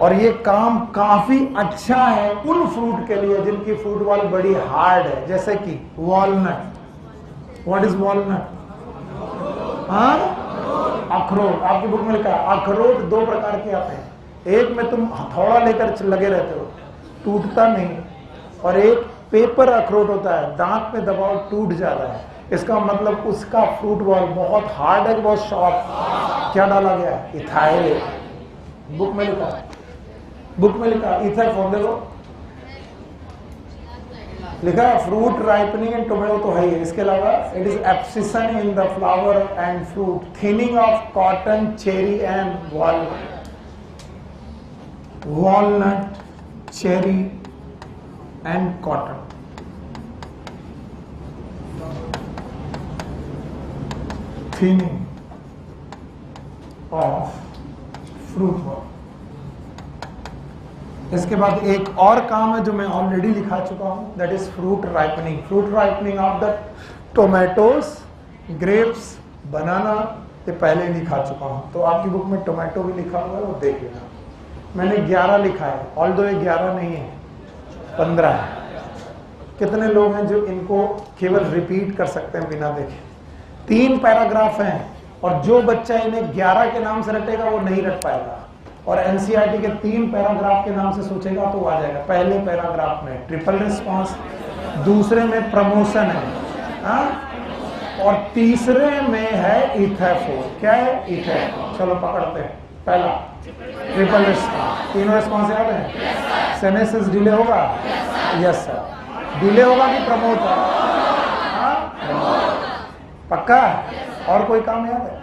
और ये काम काफी अच्छा है उन फ्रूट के लिए जिनकी फ्रूट वॉल बड़ी हार्ड है, जैसे कि वॉलनट। What is walnut? हाँ, अखरोट। आपकी बुक में लिखा है अखरोट दो प्रकार के आते हैं, एक में तुम हथौड़ा लेकर लगे रहते हो, टूटता नहीं, और एक पेपर अखरोट होता है, दांत पे दबाव टूट जाता है। इसका मतलब उसका फ्रूट वॉल बहुत हार्ड है, बहुत शॉर्प। क्या डाला गया? इथाइलिन। बुक में लिखा है, बुक में लिखा इथेफोन, देखो लिखा है फ्रूट राइपनिंग एंड टोमेटो तो है ही। इसके अलावा it is abscission in the flower and fruit, thinning of cotton, cherry and walnut. Walnut, cherry and cotton. Thinning of fruit wall. इसके बाद एक और काम है जो मैं ऑलरेडी लिखा चुका हूं, that is fruit ripening. Fruit ripening of the tomatoes, grapes, banana, ये पहले लिखा चुका हूं। तो आपकी बुक में टोमेटो भी लिखा हुआ है, वो देख लेना। मैंने 11 लिखा है, ऑल्दो ये 11 नहीं है, 15 है। कितने लोग हैं जो इनको केवल रिपीट कर सकते हैं बिना देखे? 3 पैराग्राफ हैं, और जो बच्चा इन्हें 11 के नाम से रटेगा वो नहीं रट पाएगा, और एनसीईआरटी के 3 पैराग्राफ के नाम से सोचेगा तो आ जाएगा। पहले पैराग्राफ में ट्रिपल रिस्पांस, दूसरे में प्रमोशन है, हाँ? और तीसरे में है इथेफोन। क्या है? इथेफोन। चलो पकड़ते हैं। पहला ट्रिपल रिस्पॉन्स, तीनों रिस्पॉन्स याद है? सेनेसिस डिले होगा? Yes sir. डिले होगा कि प्रमोट होगा? पक्का? और कोई काम याद है?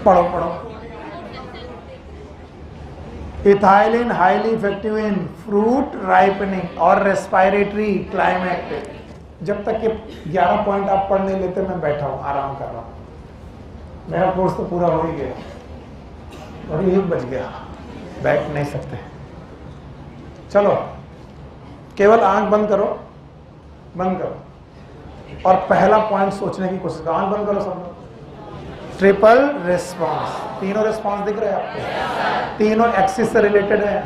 पढ़ो पढ़ो। Ethylene highly effective in fruit ripening और रेस्पिरेटरी क्लाइमेट। जब तक ये 11 पॉइंट आप पढ़ नहीं लेते मैं बैठा हूं, आराम कर रहा हूं। मेरा कोर्स तो पूरा हो ही गया और 1 बज गया, बैठ नहीं सकते। चलो केवल आंख बंद करो, बंद करो और पहला पॉइंट सोचने की कोशिश करो। आंख बंद करो सब लोग। ट्रिपल रिस्पॉन्स, तीनों रिस्पॉन्स दिख रहे हैं आपको? तीनों एक्सिस से रिलेटेड है,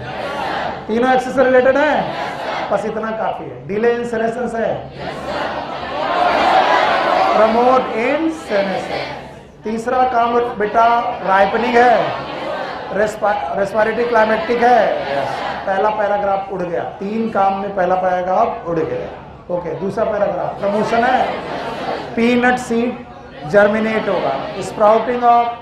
तीनों एक्सिस से रिलेटेड है, बस इतना काफी है। डिले इन सेनेसेंस है, प्रमोट इन सेनेसेंस। तीसरा काम बेटा राइपनिंग है, रेस्पिरेटरी क्लाइमेटिक है। पहला पैराग्राफ उड़ गया, 3 काम में पहला पैराग्राफ उड़ गया। ओके, दूसरा पैराग्राफ प्रमोशन है, पीनट सीड जर्मिनेट होगा, स्प्राउटिंग ऑफ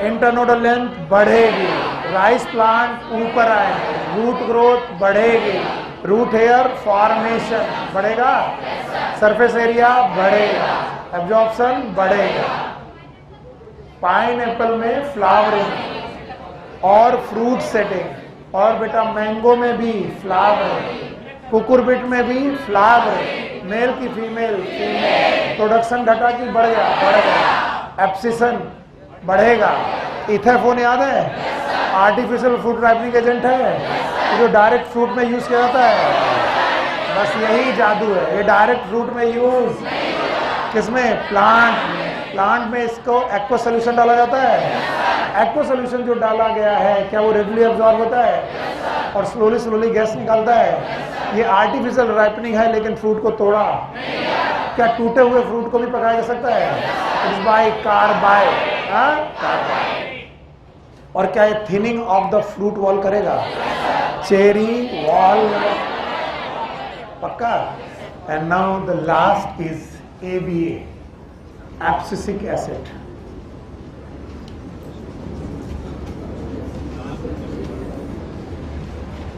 इंटरनोडल लेंथ बढ़ेगी, राइस प्लांट ऊपर आएंगे, रूट ग्रोथ बढ़ेगी, रूट हेयर फॉर्मेशन बढ़ेगा, सरफेस एरिया बढ़ेगा, एब्जॉर्प्शन बढ़ेगा। पाइन एप्पल में फ्लावरिंग और फ्रूट सेटिंग, और बेटा मैंगो में भी फ्लावरिंग, कुकुरबिट में भी फ्लावरिंग, मेल की फीमेल, प्रोडक्शन डाटा की बढ़ेगा, एब्सिशन बढ़ेगा। इथेफोन याद है? आर्टिफिशियल फ्रूट राइपनिंग एजेंट है जो डायरेक्ट फ्रूट में यूज किया जाता है। बस यही जादू है, ये डायरेक्ट फ्रूट में यूज, किसमें? प्लांट में इसको एक्वा सोल्यूशन डाला जाता है। एक्वा सोल्यूशन जो डाला गया है क्या वो रेडली एब्जॉर्ब होता है और स्लोली गैस निकालता है? ये आर्टिफिशियल राइपनिंग है, लेकिन फ्रूट को तोड़ा। क्या टूटे हुए फ्रूट को भी पकाया जा सकता है? By carbide. और क्या ये thinning of the fruit wall करेगा? चेरी वॉल पक्का। And now the last is ABA, abscisic acid.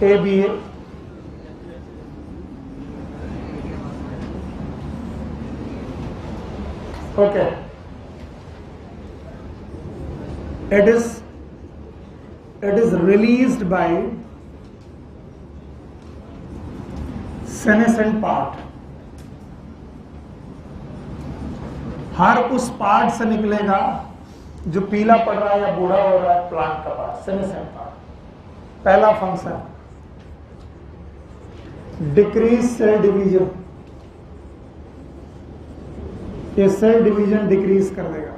ABA okay, it is released by senescent part। हर उस पार्ट से निकलेगा जो पीला पड़ रहा है या बूढ़ा हो रहा है, प्लांट का पार्ट, सेनेसेंट पार्ट। पहला फंक्शन डिक्रीज सेल डिवीजन, ये सेल डिवीजन डिक्रीज कर देगा।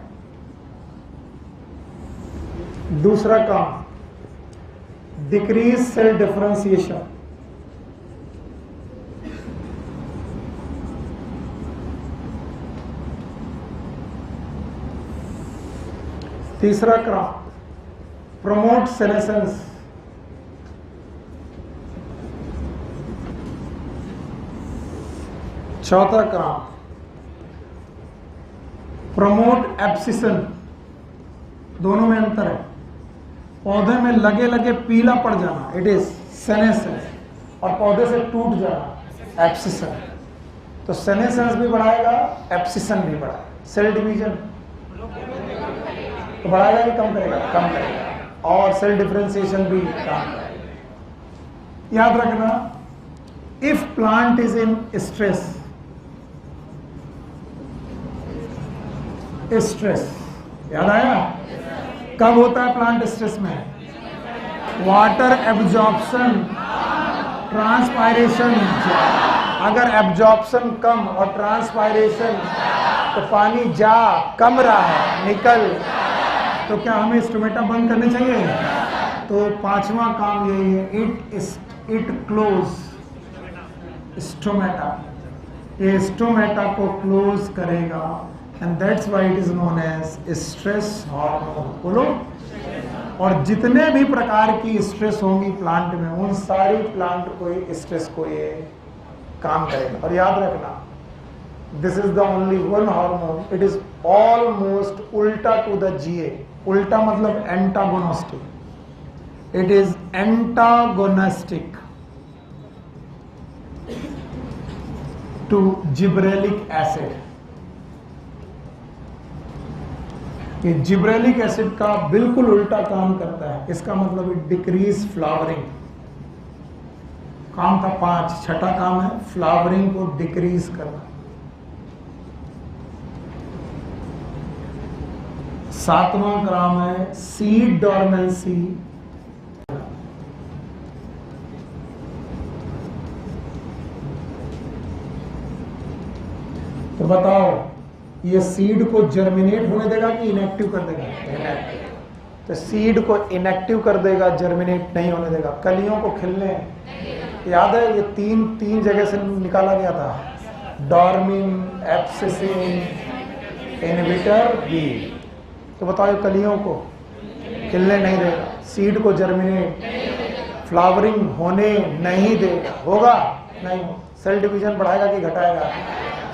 दूसरा काम डिक्रीज सेल डिफरेंशिएशन, तीसरा काम प्रमोट सेनेसेंस, चौथा काम प्रमोट एब्सिशन। दोनों में अंतर है, पौधे में लगे लगे पीला पड़ जाना इट इज सेनेसेंस, और पौधे से टूट जाना एब्सिशन। तो सेनेसेंस भी बढ़ाएगा, एब्सिशन भी बढ़ाएगा। सेल डिवीजन तो बढ़ाएगा कि कम करेगा? कम करेगा। और सेल डिफरेंशिएशन भी कम करेगा। याद रखना, if plant is in stress, याद आया? कब होता है प्लांट स्ट्रेस में? Water absorption, transpiration. अगर एब्जॉर्प्शन कम और ट्रांसपायरेशन, तो पानी जा कम रहा है, निकल, तो क्या हमें स्टोमेटा बंद करने चाहिए? तो पांचवा काम यही है, इट क्लोज स्टोमेटा, ये स्टोमेटा को क्लोज करेगा, and that's why it is known as stress hormone. बोलो। और जितने भी प्रकार की स्ट्रेस होंगी प्लांट में, उन सारी प्लांट को स्ट्रेस को ये काम करेगा। और याद रखना, this is the only one hormone, it is almost उल्टा टू द GA। उल्टा मतलब antagonistic, it is antagonistic to gibberellic acid. ये जिब्रेलिक एसिड का बिल्कुल उल्टा काम करता है। इसका मतलब इट डिक्रीज फ्लावरिंग। काम था 5, छठा काम है फ्लावरिंग को डिक्रीज करना। 7वां काम है सीड डॉर्मेंसी। तो बताओ, ये सीड को जर्मिनेट होने देगा कि इनएक्टिव कर देगा? इनएक्टिव। तो सीड को इनएक्टिव कर देगा, जर्मिनेट नहीं होने देगा। कलियों को खिलने, याद है ये तीन जगह से निकाला गया था, डॉर्मिंग, एब्सिसिन, इनहिबिटर, बी। तो बताओ कलियों को खिलने नहीं देगा, सीड को जर्मिनेट, फ्लावरिंग होने नहीं देगा। होगा नहीं? सेल डिवीजन बढ़ाएगा कि घटाएगा?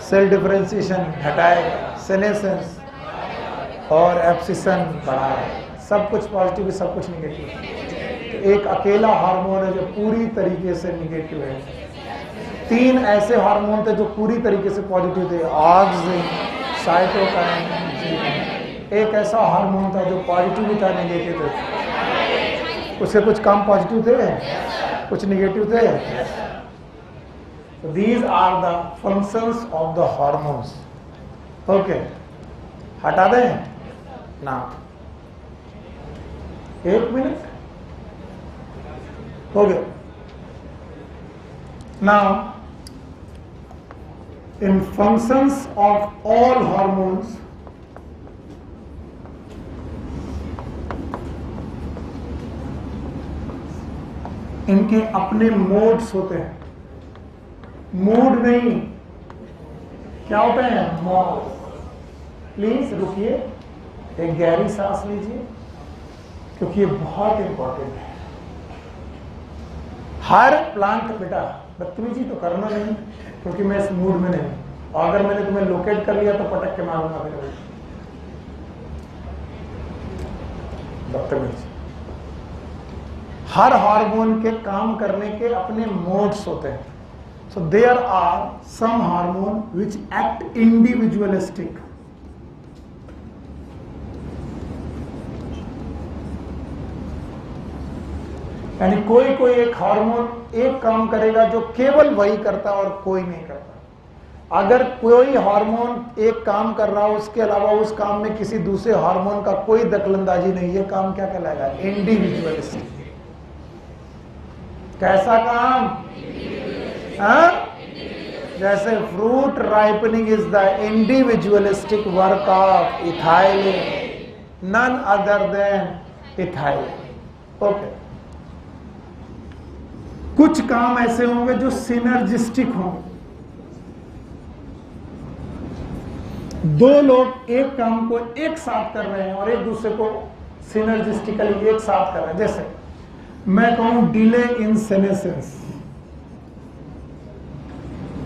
सेल डिफरेंशिएशन घटाएगा, सेनेसेंस और एब्सिशन बढ़ाएगा। सब कुछ पॉजिटिव है, सब कुछ निगेटिव है। तो एक अकेला हार्मोन है जो पूरी तरीके से निगेटिव है। 3 ऐसे हार्मोन थे जो पूरी तरीके से पॉजिटिव थे, ऑक्सिन, साइटोकाइन। एक ऐसा हार्मोन था जो पॉजिटिव भी था, निगेटिव थे। उसके कुछ काम पॉजिटिव थे, कुछ निगेटिव थे। So these are the functions of the hormones. Okay, हटा दें ना? 1 मिनट हो गया। Now, in functions of all hormones, इनके अपने मोड्स होते हैं। मूड नहीं, क्या होता है? मोड। प्लीज रुकिए, एक गहरी सांस लीजिए, क्योंकि ये बहुत इंपॉर्टेंट है। हर प्लांट, बेटा बदतमीजी तो करना नहीं, क्योंकि मैं इस मूड में नहीं। और अगर मैंने तुम्हें लोकेट कर लिया तो पटक के मारूंगा फिर। बदतमीजी। हर हार्मोन के काम करने के अपने मोड्स होते हैं। So there are some hormone which act individualistic. यानी कोई एक हार्मोन एक काम करेगा जो केवल वही करता है और कोई नहीं करता। अगर कोई हार्मोन एक काम कर रहा हो, उसके अलावा उस काम में किसी दूसरे हार्मोन का कोई दखलंदाजी नहीं, ये काम क्या कहलाएगा? इंडिविजुअलिस्टिक। कैसा काम? जैसे fruit ripening is the individualistic work of ethylene, none other than ethylene. Okay, कुछ काम ऐसे होंगे जो सिनर्जिस्टिक होंगे। 2 लोग एक काम को एक साथ कर रहे हैं और एक दूसरे को सिनर्जिस्टिकली एक साथ कर रहे हैं। जैसे मैं कहूं delay in senescence,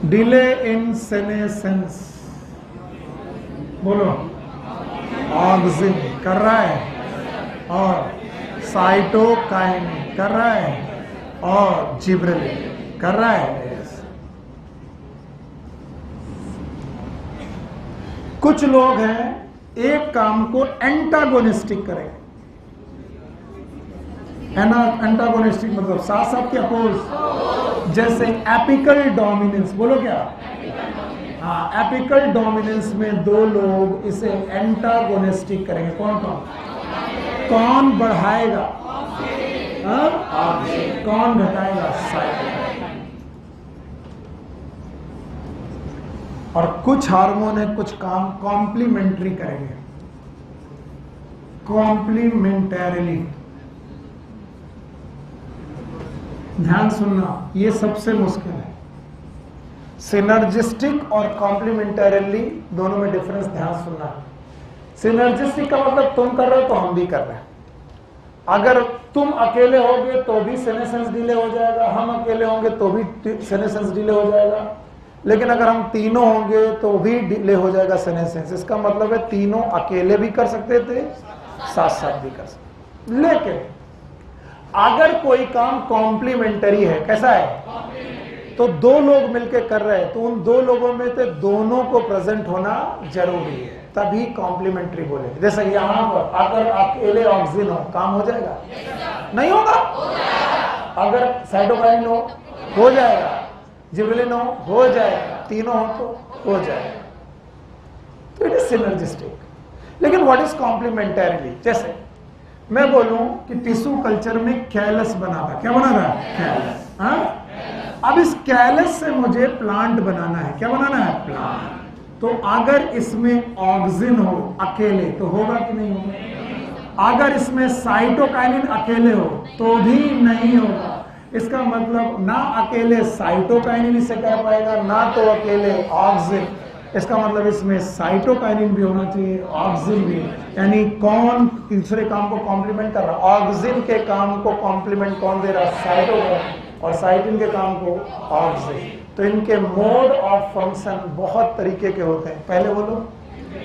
delay in senescence, बोलो। ऑक्सिन कर रहा है और साइटोकाइन कर रहा है और जिब्रेलिन कर रहा है। कुछ लोग हैं एक काम को एंटागोनिस्टिक करेंगे। एंटागोनिस्टिक मतलब साथ साथ के अपोज। जैसे एपिकल डोमिनेंस, बोलो क्या? हाँ, एपिकल डोमिनेंस में 2 लोग इसे एंटागोनिस्टिक करेंगे। कौन कौन? कौन बढ़ाएगा? कौन घटाएगा? साइटोकाइन। और कुछ हार्मोन है, कुछ काम कॉम्प्लीमेंट्री करेंगे, कॉम्प्लीमेंटरीली। ध्यान सुनना, ये सबसे मुश्किल है। सिनर्जिस्टिक और कॉम्प्लीमेंटरीली दोनों में डिफरेंस ध्यान सुनना है। सिनर्जिस्टिक का मतलब तुम कर रहे हो तो हम भी कर रहे हैं। अगर तुम अकेले होगे तो भी सेनेसेंस डिले हो जाएगा, हम अकेले होंगे तो भी सेनेसेंस डिले हो जाएगा, लेकिन अगर हम तीनों होंगे तो भी डिले हो जाएगा सेनेसेंस। इसका मतलब है तीनों अकेले भी कर सकते थे, साथ साथ भी कर सकते। लेकिन अगर कोई काम कॉम्प्लीमेंटरी है, कैसा है, तो दो लोग मिलकर कर रहे हैं, तो उन दो लोगों में से दोनों को प्रेजेंट होना जरूरी है, तभी कॉम्प्लीमेंटरी बोले। जैसे यहां पर अगर अकेले ऑक्सीजन हो, काम हो जाएगा? नहीं होगा। अगर साइटोकाइनिन हो जाएगा, जिबरेलिन हो जाएगा, तीनों हो तो हो जाएगा। तो इट इज सिनर्जिस्टिक। लेकिन व्हाट इज कॉम्प्लीमेंटरीली? जैसे मैं बोलूं कि टिश्यू कल्चर में कैलस बना था, क्या बना था? कैलस। हाँ, अब इस कैलस से मुझे प्लांट बनाना है। क्या बनाना है? प्लांट। तो अगर इसमें ऑक्सीजन हो अकेले तो होगा कि नहीं होगा? अगर इसमें साइटोकाइनिन अकेले हो तो भी नहीं होगा। इसका मतलब ना अकेले साइटोकाइनिन इसे कर पाएगा, ना तो अकेले ऑक्सीजन। इसका मतलब इसमें साइटोकाइनिन भी होना चाहिए, ऑक्सीजन भी। यानी कौन तीसरे काम को कॉम्प्लीमेंट कर रहा? ऑक्सीजन के काम को कॉम्प्लीमेंट कौन दे रहा? साइटोकाइनिन। और साइटिन के काम को ऑक्सीजन। तो इनके मोड ऑफ फंक्शन बहुत तरीके के होते हैं। पहले बोलो,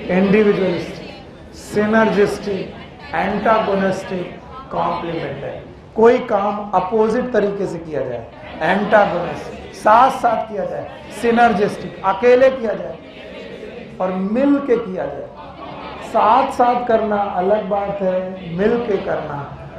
इंडिविजुअलिस्टिक, सिनर्जिस्टिक, एंटागोनिस्टिक, कॉम्प्लीमेंटरी। कोई काम अपोजिट तरीके से किया जाए, एंटागोनिस्टिक साथ साथ किया जाए, सिनर्जिस्टिक अकेले किया जाए, और मिल के किया जाए। साथ साथ करना अलग बात है, मिल के करना।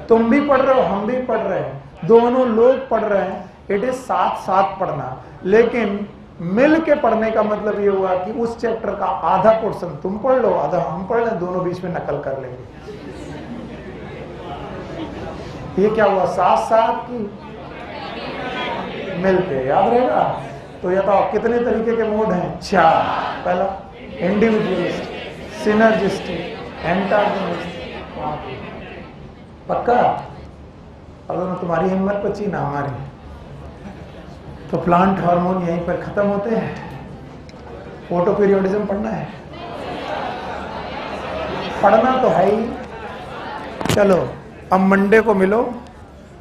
तुम भी पढ़ रहे हो, हम भी पढ़ रहे हैं, दोनों लोग पढ़ रहे हैं, इट इज साथ साथ पढ़ना। लेकिन मिल के पढ़ने का मतलब ये हुआ कि उस चैप्टर का आधा पोर्शन तुम पढ़ लो, आधा हम पढ़ लें, दोनों बीच में नकल कर लेंगे। ये क्या हुआ? साथ साथ की मिल के। याद रहेगा? तो ये तो कितने तरीके के मोड हैं? 4। पहला इंडिविजुअलिस्टिक, सिनर्जिस्टिक, एंटागोनिस्टिक। पक्का? अगर तुम्हारी हिम्मत बची ना हमारी। तो प्लांट हार्मोन यहीं पर खत्म होते हैं। फोटो पीरियोडिज्म पढ़ना है, पढ़ना तो है ही। चलो अब मंडे को मिलो,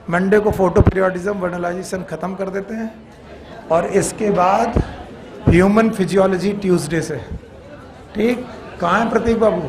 मंडे को फोटो पीरियोडिज्म वर्नलाइजेशन खत्म कर देते हैं, और इसके बाद ह्यूमन फिजियोलॉजी ट्यूसडे से। ठीक? कहाँ है प्रतीक बाबू?